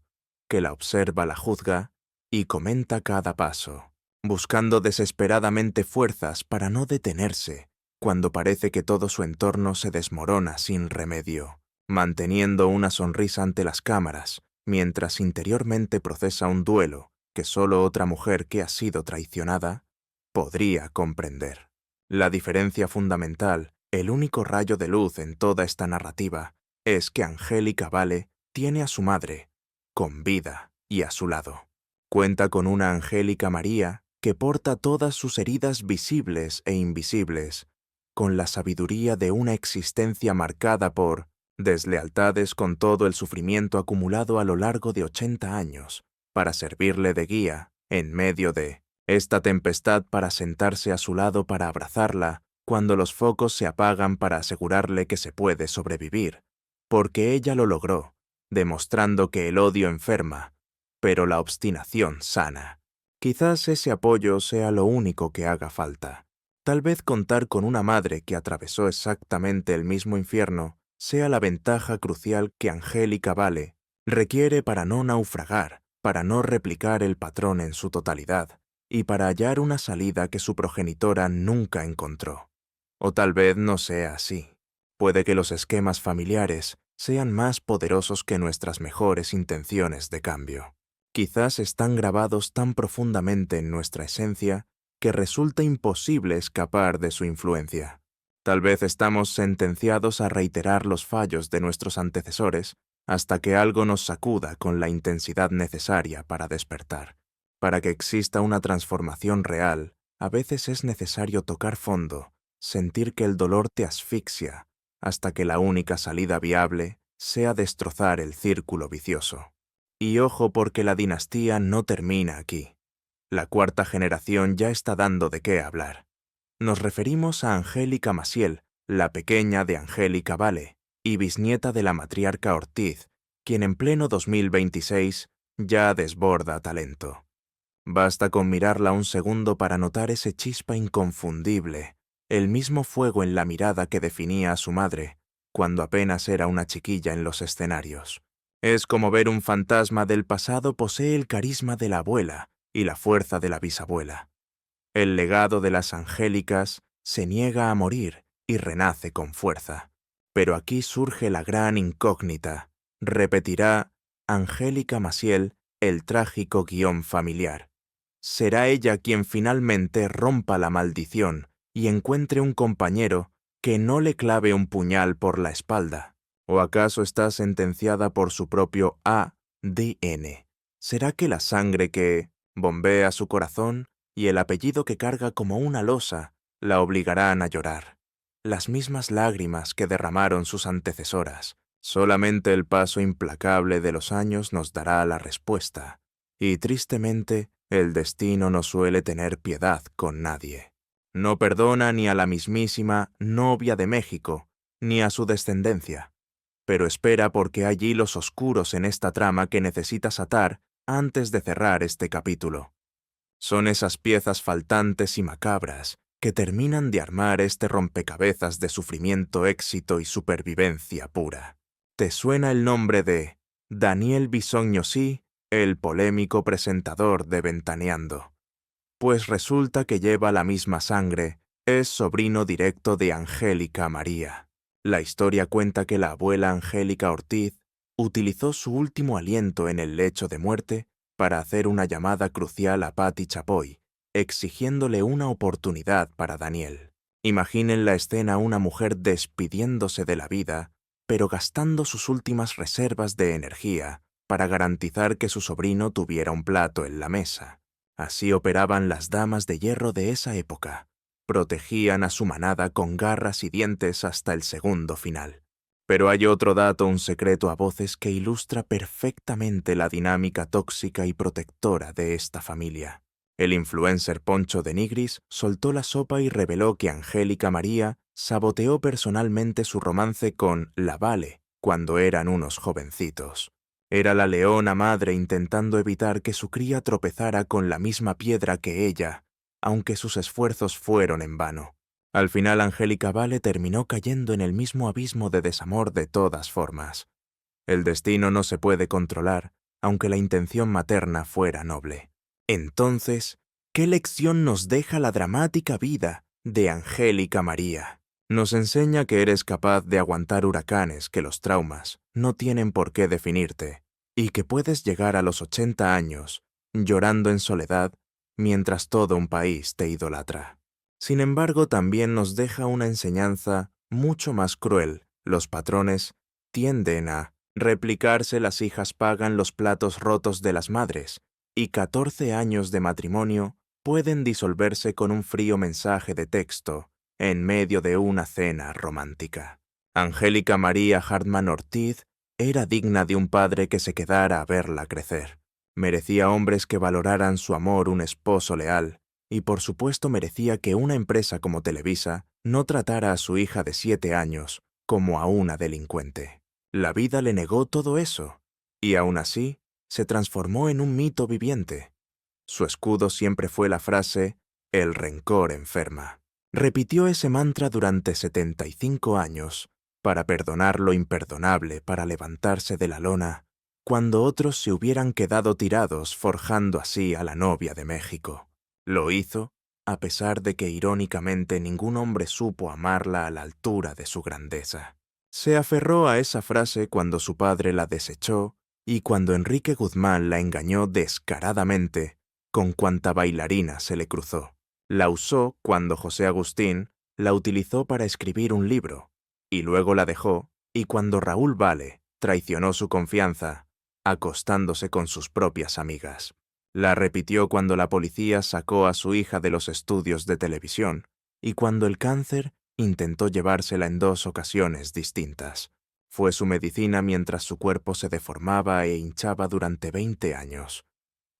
que la observa, la juzga y comenta cada paso, buscando desesperadamente fuerzas para no detenerse cuando parece que todo su entorno se desmorona sin remedio, manteniendo una sonrisa ante las cámaras, mientras interiormente procesa un duelo que solo otra mujer que ha sido traicionada podría comprender. La diferencia fundamental, el único rayo de luz en toda esta narrativa, es que Angélica Vale tiene a su madre, con vida y a su lado. Cuenta con una Angélica María que porta todas sus heridas visibles e invisibles, con la sabiduría de una existencia marcada por deslealtades, con todo el sufrimiento acumulado a lo largo de 80 años, para servirle de guía en medio de esta tempestad, para sentarse a su lado para abrazarla cuando los focos se apagan, para asegurarle que se puede sobrevivir, porque ella lo logró, demostrando que el odio enferma, pero la obstinación sana. Quizás ese apoyo sea lo único que haga falta. Tal vez contar con una madre que atravesó exactamente el mismo infierno sea la ventaja crucial que Angélica Vale requiere para no naufragar, para no replicar el patrón en su totalidad, y para hallar una salida que su progenitora nunca encontró. O tal vez no sea así. Puede que los esquemas familiares sean más poderosos que nuestras mejores intenciones de cambio. Quizás están grabados tan profundamente en nuestra esencia que resulta imposible escapar de su influencia. Tal vez estamos sentenciados a reiterar los fallos de nuestros antecesores hasta que algo nos sacuda con la intensidad necesaria para despertar. Para que exista una transformación real, a veces es necesario tocar fondo, sentir que el dolor te asfixia, hasta que la única salida viable sea destrozar el círculo vicioso. Y ojo, porque la dinastía no termina aquí. La cuarta generación ya está dando de qué hablar. Nos referimos a Angélica Maciel, la pequeña de Angélica Vale, y bisnieta de la matriarca Ortiz, quien en pleno 2026 ya desborda talento. Basta con mirarla un segundo para notar ese chispa inconfundible, el mismo fuego en la mirada que definía a su madre, cuando apenas era una chiquilla en los escenarios. Es como ver un fantasma del pasado. Posee el carisma de la abuela y la fuerza de la bisabuela. El legado de las Angélicas se niega a morir y renace con fuerza. Pero aquí surge la gran incógnita. ¿Repetirá Angélica Maciel el trágico guión familiar? ¿Será ella quien finalmente rompa la maldición y encuentre un compañero que no le clave un puñal por la espalda? ¿O acaso está sentenciada por su propio ADN? ¿Será que la sangre que bombea su corazón y el apellido que carga como una losa la obligarán a llorar? Las mismas lágrimas que derramaron sus antecesoras. Solamente el paso implacable de los años nos dará la respuesta. Y tristemente, el destino no suele tener piedad con nadie. No perdona ni a la mismísima novia de México, ni a su descendencia. Pero espera, porque hay hilos oscuros en esta trama que necesitas atar antes de cerrar este capítulo. Son esas piezas faltantes y macabras que terminan de armar este rompecabezas de sufrimiento, éxito y supervivencia pura. ¿Te suena el nombre de Daniel Bisogno Sí, el polémico presentador de Ventaneando? Pues resulta que lleva la misma sangre, es sobrino directo de Angélica María. La historia cuenta que la abuela Angélica Ortiz utilizó su último aliento en el lecho de muerte para hacer una llamada crucial a Patti Chapoy, exigiéndole una oportunidad para Daniel. Imaginen la escena: una mujer despidiéndose de la vida, pero gastando sus últimas reservas de energía para garantizar que su sobrino tuviera un plato en la mesa. Así operaban las damas de hierro de esa época. Protegían a su manada con garras y dientes hasta el segundo final. Pero hay otro dato, un secreto a voces, que ilustra perfectamente la dinámica tóxica y protectora de esta familia. El influencer Poncho de Nigris soltó la sopa y reveló que Angélica María saboteó personalmente su romance con la Vale cuando eran unos jovencitos. Era la leona madre intentando evitar que su cría tropezara con la misma piedra que ella, aunque sus esfuerzos fueron en vano. Al final, Angélica Vale terminó cayendo en el mismo abismo de desamor de todas formas. El destino no se puede controlar, aunque la intención materna fuera noble. Entonces, ¿qué lección nos deja la dramática vida de Angélica María? Nos enseña que eres capaz de aguantar huracanes, que los traumas no tienen por qué definirte, y que puedes llegar a los 80 años llorando en soledad mientras todo un país te idolatra. Sin embargo, también nos deja una enseñanza mucho más cruel. Los patrones tienden a replicarse: las hijas pagan los platos rotos de las madres, y 14 años de matrimonio pueden disolverse con un frío mensaje de texto en medio de una cena romántica. Angélica María Hartman Ortiz era digna de un padre que se quedara a verla crecer. Merecía hombres que valoraran su amor, un esposo leal, y por supuesto merecía que una empresa como Televisa no tratara a su hija de 7 años como a una delincuente. La vida le negó todo eso, y aún así se transformó en un mito viviente. Su escudo siempre fue la frase: el rencor enferma. Repitió ese mantra durante 75 años, para perdonar lo imperdonable, para levantarse de la lona, cuando otros se hubieran quedado tirados, forjando así a la novia de México. Lo hizo a pesar de que irónicamente ningún hombre supo amarla a la altura de su grandeza. Se aferró a esa frase cuando su padre la desechó y cuando Enrique Guzmán la engañó descaradamente con cuanta bailarina se le cruzó. La usó cuando José Agustín la utilizó para escribir un libro, y luego la dejó, y cuando Raúl Vale traicionó su confianza, acostándose con sus propias amigas. La repitió cuando la policía sacó a su hija de los estudios de televisión, y cuando el cáncer intentó llevársela en 2 ocasiones distintas. Fue su medicina mientras su cuerpo se deformaba e hinchaba durante 20 años.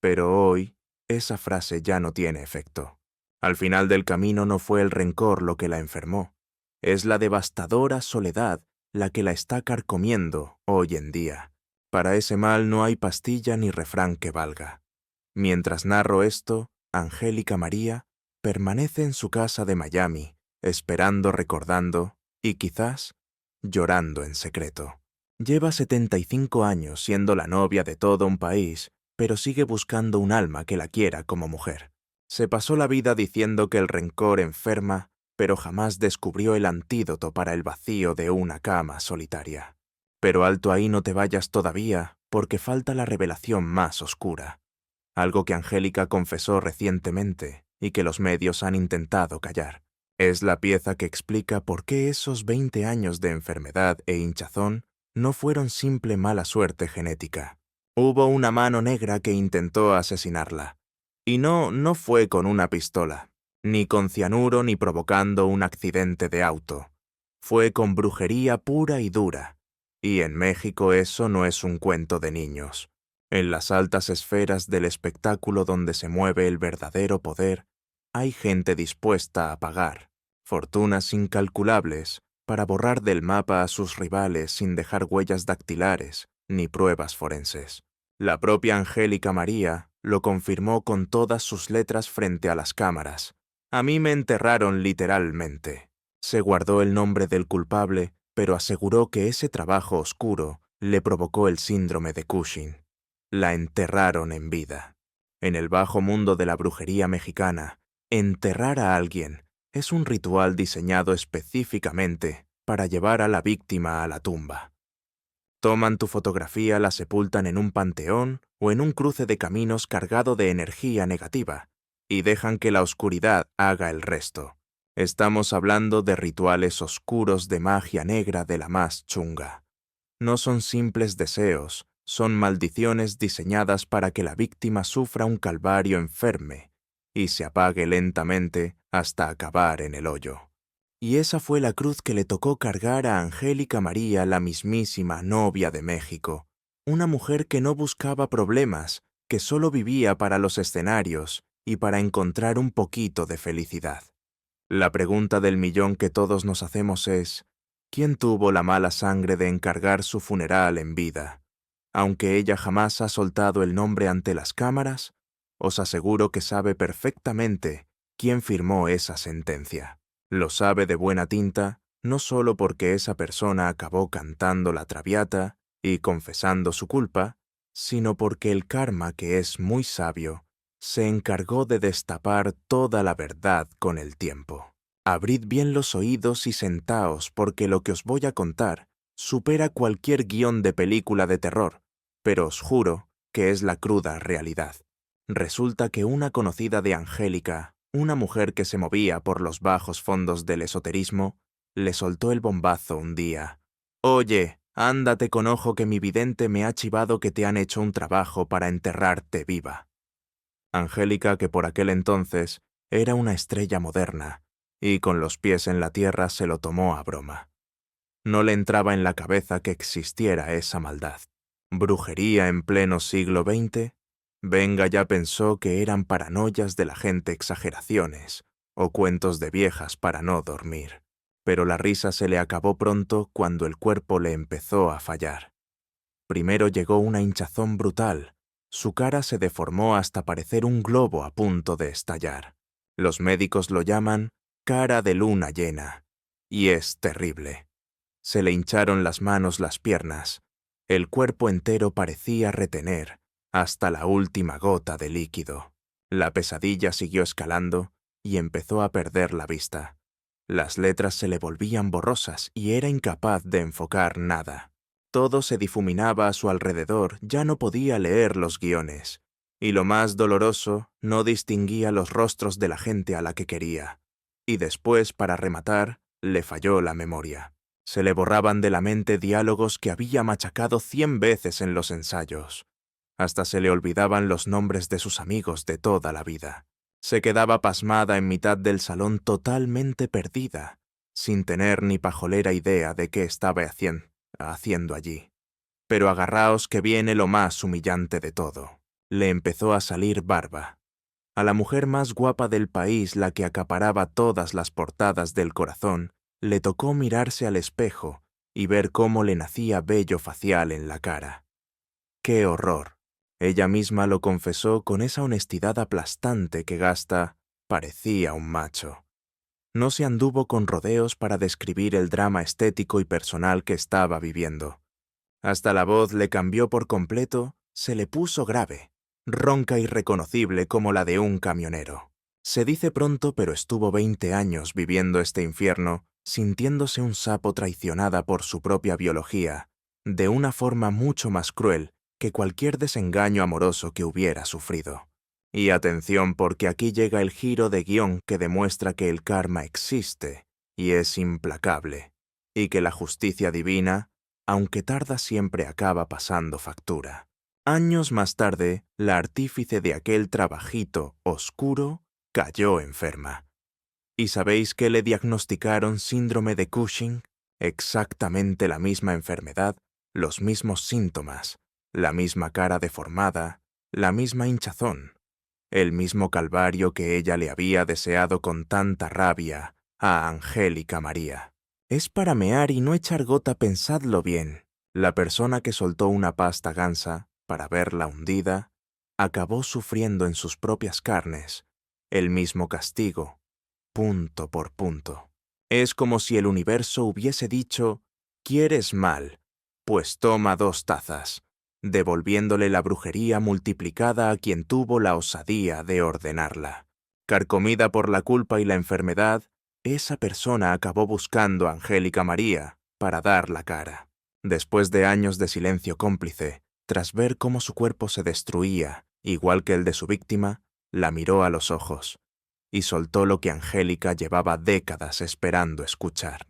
Pero hoy, esa frase ya no tiene efecto. Al final del camino no fue el rencor lo que la enfermó. Es la devastadora soledad la que la está carcomiendo hoy en día. Para ese mal no hay pastilla ni refrán que valga. Mientras narro esto, Angélica María permanece en su casa de Miami, esperando, recordando y quizás llorando en secreto. Lleva 75 años siendo la novia de todo un país, pero sigue buscando un alma que la quiera como mujer. Se pasó la vida diciendo que el rencor enferma, pero jamás descubrió el antídoto para el vacío de una cama solitaria. Pero alto ahí, no te vayas todavía, porque falta la revelación más oscura. Algo que Angélica confesó recientemente y que los medios han intentado callar. Es la pieza que explica por qué esos 20 años de enfermedad e hinchazón no fueron simple mala suerte genética. Hubo una mano negra que intentó asesinarla. Y no fue con una pistola, ni con cianuro, ni provocando un accidente de auto. Fue con brujería pura y dura. Y en México eso no es un cuento de niños. En las altas esferas del espectáculo donde se mueve el verdadero poder, hay gente dispuesta a pagar fortunas incalculables para borrar del mapa a sus rivales sin dejar huellas dactilares ni pruebas forenses. La propia Angélica María lo confirmó con todas sus letras frente a las cámaras. A mí me enterraron literalmente. Se guardó el nombre del culpable, pero aseguró que ese trabajo oscuro le provocó el síndrome de Cushing. La enterraron en vida. En el bajo mundo de la brujería mexicana, enterrar a alguien es un ritual diseñado específicamente para llevar a la víctima a la tumba. Toman tu fotografía, la sepultan en un panteón o en un cruce de caminos cargado de energía negativa, y dejan que la oscuridad haga el resto. Estamos hablando de rituales oscuros de magia negra de la más chunga. No son simples deseos, son maldiciones diseñadas para que la víctima sufra un calvario enferme y se apague lentamente hasta acabar en el hoyo. Y esa fue la cruz que le tocó cargar a Angélica María, la mismísima novia de México, una mujer que no buscaba problemas, que solo vivía para los escenarios y para encontrar un poquito de felicidad. La pregunta del millón que todos nos hacemos es, ¿quién tuvo la mala sangre de encargar su funeral en vida? Aunque ella jamás ha soltado el nombre ante las cámaras, os aseguro que sabe perfectamente quién firmó esa sentencia. Lo sabe de buena tinta, no solo porque esa persona acabó cantando la Traviata y confesando su culpa, sino porque el karma, que es muy sabio, se encargó de destapar toda la verdad con el tiempo. Abrid bien los oídos y sentaos, porque lo que os voy a contar supera cualquier guión de película de terror, pero os juro que es la cruda realidad. Resulta que una conocida de Angélica, una mujer que se movía por los bajos fondos del esoterismo, le soltó el bombazo un día. «Oye, ándate con ojo que mi vidente me ha chivado que te han hecho un trabajo para enterrarte viva». Angélica, que por aquel entonces era una estrella moderna, y con los pies en la tierra se lo tomó a broma. No le entraba en la cabeza que existiera esa maldad. ¿Brujería en pleno siglo XX? Venga, ya pensó que eran paranoias de la gente, exageraciones, o cuentos de viejas para no dormir. Pero la risa se le acabó pronto cuando el cuerpo le empezó a fallar. Primero llegó una hinchazón brutal. Su cara se deformó hasta parecer un globo a punto de estallar. Los médicos lo llaman cara de luna llena, y es terrible. Se le hincharon las manos, las piernas. El cuerpo entero parecía retener hasta la última gota de líquido. La pesadilla siguió escalando y empezó a perder la vista. Las letras se le volvían borrosas y era incapaz de enfocar nada. Todo se difuminaba a su alrededor, ya no podía leer los guiones. Y lo más doloroso, no distinguía los rostros de la gente a la que quería. Y después, para rematar, le falló la memoria. Se le borraban de la mente diálogos que había machacado 100 veces en los ensayos. Hasta se le olvidaban los nombres de sus amigos de toda la vida. Se quedaba pasmada en mitad del salón totalmente perdida, sin tener ni pajolera idea de qué estaba haciendo allí. Pero agarraos que viene lo más humillante de todo. Le empezó a salir barba. A la mujer más guapa del país, la que acaparaba todas las portadas del Corazón, le tocó mirarse al espejo y ver cómo le nacía vello facial en la cara. ¡Qué horror! Ella misma lo confesó con esa honestidad aplastante que Gasta parecía un macho. No se anduvo con rodeos para describir el drama estético y personal que estaba viviendo. Hasta la voz le cambió por completo, se le puso grave, ronca y reconocible como la de un camionero. Se dice pronto, pero estuvo 20 años viviendo este infierno, sintiéndose un sapo traicionada por su propia biología, de una forma mucho más cruel que cualquier desengaño amoroso que hubiera sufrido. Y atención, porque aquí llega el giro de guión que demuestra que el karma existe y es implacable, y que la justicia divina, aunque tarda, siempre acaba pasando factura. Años más tarde, la artífice de aquel trabajito oscuro cayó enferma. ¿Y sabéis qué le diagnosticaron? Síndrome de Cushing. Exactamente la misma enfermedad, los mismos síntomas, la misma cara deformada, la misma hinchazón, el mismo calvario que ella le había deseado con tanta rabia a Angélica María. Es para mear y no echar gota, pensadlo bien. La persona que soltó una pasta gansa para verla hundida acabó sufriendo en sus propias carnes el mismo castigo, punto por punto. Es como si el universo hubiese dicho: «¿Quieres mal? Pues toma 2 tazas», devolviéndole la brujería multiplicada a quien tuvo la osadía de ordenarla. Carcomida por la culpa y la enfermedad, esa persona acabó buscando a Angélica María para dar la cara. Después de años de silencio cómplice, tras ver cómo su cuerpo se destruía, igual que el de su víctima, la miró a los ojos y soltó lo que Angélica llevaba décadas esperando escuchar.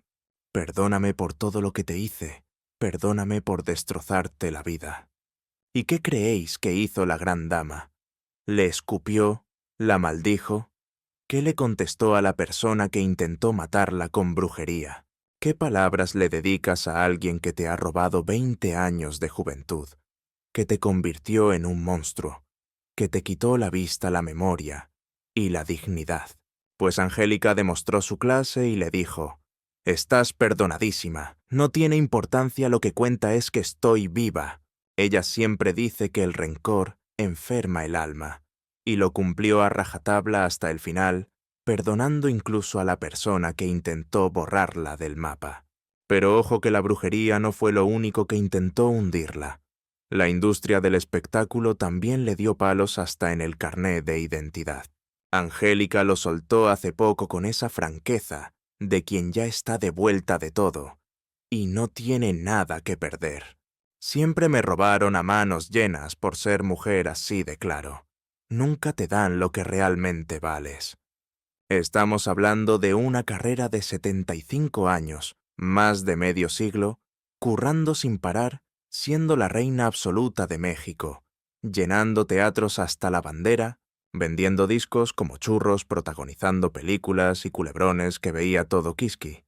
Perdóname por todo lo que te hice, perdóname por destrozarte la vida. ¿Y qué creéis que hizo la gran dama? ¿Le escupió? ¿La maldijo? ¿Qué le contestó a la persona que intentó matarla con brujería? ¿Qué palabras le dedicas a alguien que te ha robado 20 años de juventud, que te convirtió en un monstruo, que te quitó la vista, la memoria y la dignidad? Pues Angélica demostró su clase y le dijo: «Estás perdonadísima. No tiene importancia, lo que cuenta es que estoy viva». Ella siempre dice que el rencor enferma el alma, y lo cumplió a rajatabla hasta el final, perdonando incluso a la persona que intentó borrarla del mapa. Pero ojo que la brujería no fue lo único que intentó hundirla. La industria del espectáculo también le dio palos hasta en el carné de identidad. Angélica lo soltó hace poco con esa franqueza de quien ya está de vuelta de todo y no tiene nada que perder. Siempre me robaron a manos llenas por ser mujer así de claro. Nunca te dan lo que realmente vales. Estamos hablando de una carrera de 75 años, más de medio siglo, currando sin parar, siendo la reina absoluta de México, llenando teatros hasta la bandera, vendiendo discos como churros, protagonizando películas y culebrones que veía todo Kiski.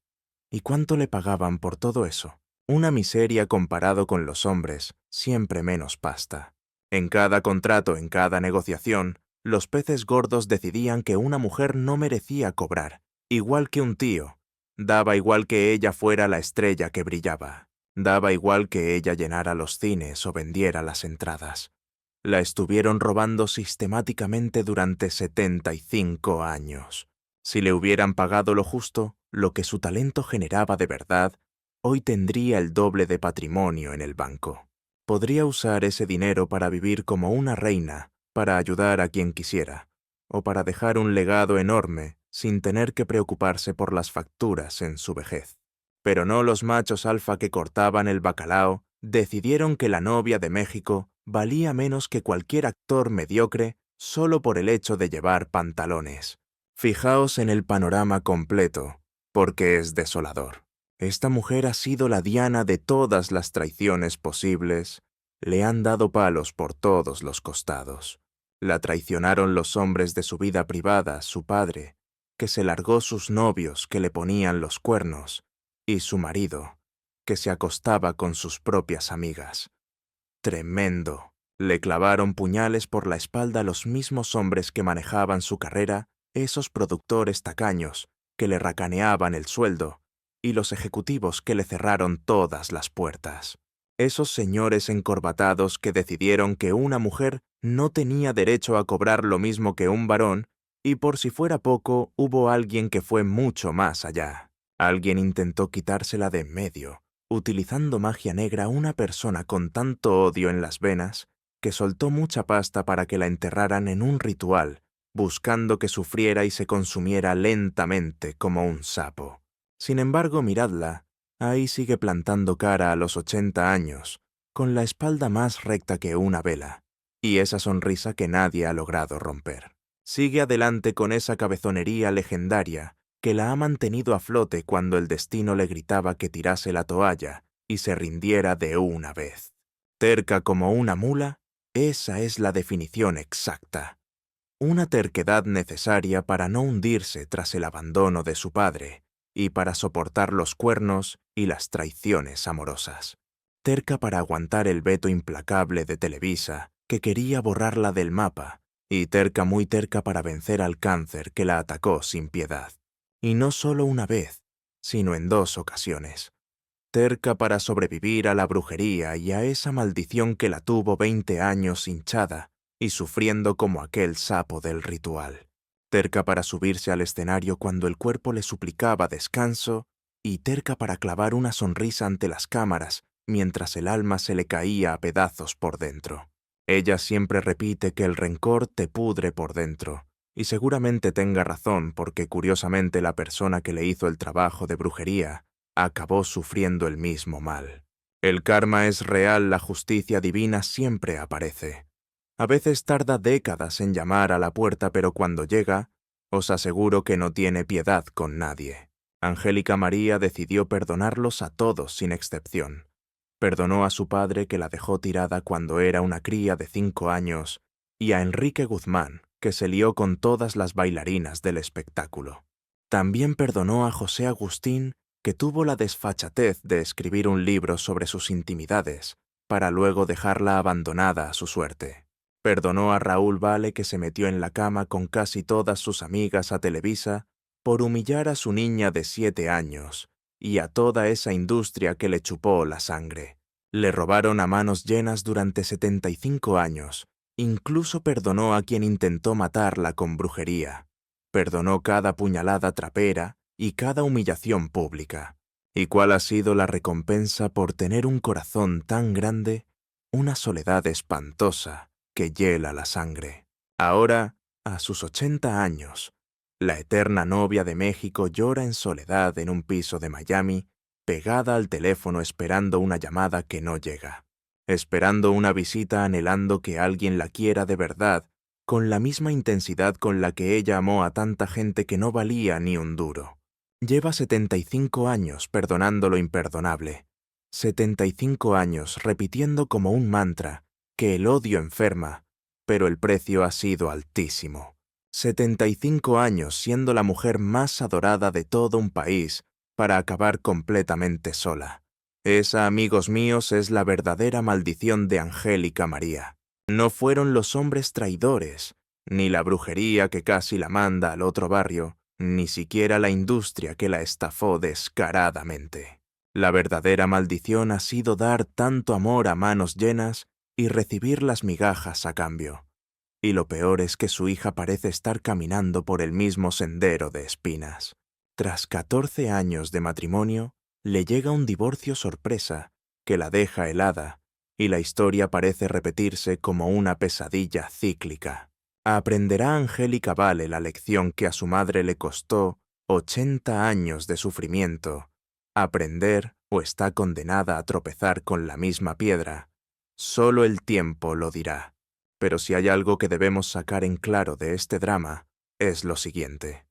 ¿Y cuánto le pagaban por todo eso? Una miseria comparado con los hombres, siempre menos pasta. En cada contrato, en cada negociación, los peces gordos decidían que una mujer no merecía cobrar, igual que un tío. Daba igual que ella fuera la estrella que brillaba. Daba igual que ella llenara los cines o vendiera las entradas. La estuvieron robando sistemáticamente durante 75 años. Si le hubieran pagado lo justo, lo que su talento generaba de verdad, hoy tendría el doble de patrimonio en el banco. Podría usar ese dinero para vivir como una reina, para ayudar a quien quisiera, o para dejar un legado enorme sin tener que preocuparse por las facturas en su vejez. Pero no, los machos alfa que cortaban el bacalao decidieron que la novia de México valía menos que cualquier actor mediocre solo por el hecho de llevar pantalones. Fijaos en el panorama completo, porque es desolador. Esta mujer ha sido la diana de todas las traiciones posibles. Le han dado palos por todos los costados. La traicionaron los hombres de su vida privada, su padre, que se largó, sus novios que le ponían los cuernos, y su marido, que se acostaba con sus propias amigas. Tremendo. Le clavaron puñales por la espalda los mismos hombres que manejaban su carrera, esos productores tacaños que le racaneaban el sueldo, y los ejecutivos que le cerraron todas las puertas. Esos señores encorbatados que decidieron que una mujer no tenía derecho a cobrar lo mismo que un varón, y por si fuera poco, hubo alguien que fue mucho más allá. Alguien intentó quitársela de en medio, utilizando magia negra, una persona con tanto odio en las venas, que soltó mucha pasta para que la enterraran en un ritual, buscando que sufriera y se consumiera lentamente como un sapo. Sin embargo, miradla, ahí sigue plantando cara a los 80 años, con la espalda más recta que una vela, y esa sonrisa que nadie ha logrado romper. Sigue adelante con esa cabezonería legendaria que la ha mantenido a flote cuando el destino le gritaba que tirase la toalla y se rindiera de una vez. Terca como una mula, esa es la definición exacta. Una terquedad necesaria para no hundirse tras el abandono de su padre y para soportar los cuernos y las traiciones amorosas. Terca para aguantar el veto implacable de Televisa, que quería borrarla del mapa, y terca, muy terca, para vencer al cáncer que la atacó sin piedad. Y no solo una vez, sino en 2 ocasiones. Terca para sobrevivir a la brujería y a esa maldición que la tuvo 20 años hinchada y sufriendo como aquel sapo del ritual. Terca para subirse al escenario cuando el cuerpo le suplicaba descanso, y terca para clavar una sonrisa ante las cámaras mientras el alma se le caía a pedazos por dentro. Ella siempre repite que el rencor te pudre por dentro, y seguramente tenga razón, porque curiosamente la persona que le hizo el trabajo de brujería acabó sufriendo el mismo mal. El karma es real, la justicia divina siempre aparece. A veces tarda décadas en llamar a la puerta, pero cuando llega, os aseguro que no tiene piedad con nadie. Angélica María decidió perdonarlos a todos sin excepción. Perdonó a su padre, que la dejó tirada cuando era una cría de 5 años, y a Enrique Guzmán, que se lió con todas las bailarinas del espectáculo. También perdonó a José Agustín, que tuvo la desfachatez de escribir un libro sobre sus intimidades, para luego dejarla abandonada a su suerte. Perdonó a Raúl Vale, que se metió en la cama con casi todas sus amigas a Televisa por humillar a su niña de 7 años, y a toda esa industria que le chupó la sangre. Le robaron a manos llenas durante 75 años. Incluso perdonó a quien intentó matarla con brujería. Perdonó cada puñalada trapera y cada humillación pública. ¿Y cuál ha sido la recompensa por tener un corazón tan grande? Una soledad espantosa que hiela la sangre. Ahora, a sus 80 años, la eterna novia de México llora en soledad en un piso de Miami, pegada al teléfono esperando una llamada que no llega, esperando una visita, anhelando que alguien la quiera de verdad, con la misma intensidad con la que ella amó a tanta gente que no valía ni un duro. Lleva 75 años perdonando lo imperdonable, 75 años repitiendo como un mantra que el odio enferma, pero el precio ha sido altísimo. 75 años siendo la mujer más adorada de todo un país para acabar completamente sola. Esa, amigos míos, es la verdadera maldición de Angélica María. No fueron los hombres traidores, ni la brujería que casi la manda al otro barrio, ni siquiera la industria que la estafó descaradamente. La verdadera maldición ha sido dar tanto amor a manos llenas y recibir las migajas a cambio. Y lo peor es que su hija parece estar caminando por el mismo sendero de espinas. Tras 14 años de matrimonio, le llega un divorcio sorpresa que la deja helada, y la historia parece repetirse como una pesadilla cíclica. ¿Aprenderá Angélica Vale la lección que a su madre le costó 80 años de sufrimiento? ¿Aprender o está condenada a tropezar con la misma piedra? Solo el tiempo lo dirá. Pero si hay algo que debemos sacar en claro de este drama, es lo siguiente.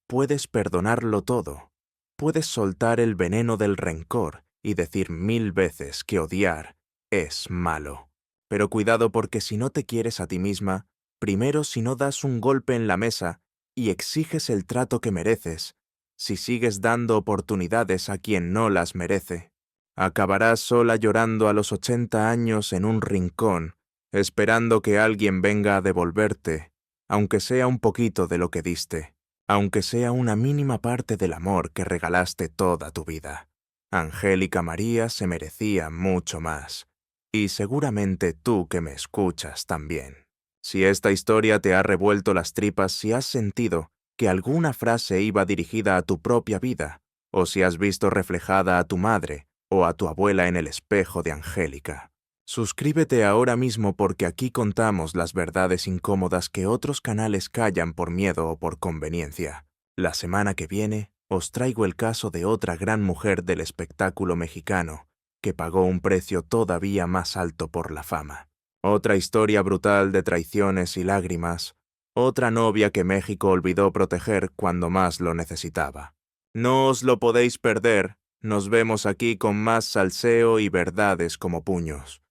Puedes perdonarlo todo. Puedes soltar el veneno del rencor y decir 1000 veces que odiar es malo. Pero cuidado, porque si no te quieres a ti misma, primero, si no das un golpe en la mesa y exiges el trato que mereces, si sigues dando oportunidades a quien no las merece, acabarás sola llorando a los 80 años en un rincón, esperando que alguien venga a devolverte, aunque sea un poquito de lo que diste, aunque sea una mínima parte del amor que regalaste toda tu vida. Angélica María se merecía mucho más, y seguramente tú que me escuchas también. Si esta historia te ha revuelto las tripas, si has sentido que alguna frase iba dirigida a tu propia vida, o si has visto reflejada a tu madre o a tu abuela en el espejo de Angélica, suscríbete ahora mismo, porque aquí contamos las verdades incómodas que otros canales callan por miedo o por conveniencia. La semana que viene os traigo el caso de otra gran mujer del espectáculo mexicano que pagó un precio todavía más alto por la fama. Otra historia brutal de traiciones y lágrimas, otra novia que México olvidó proteger cuando más lo necesitaba. No os lo podéis perder, nos vemos aquí con más salseo y verdades como puños.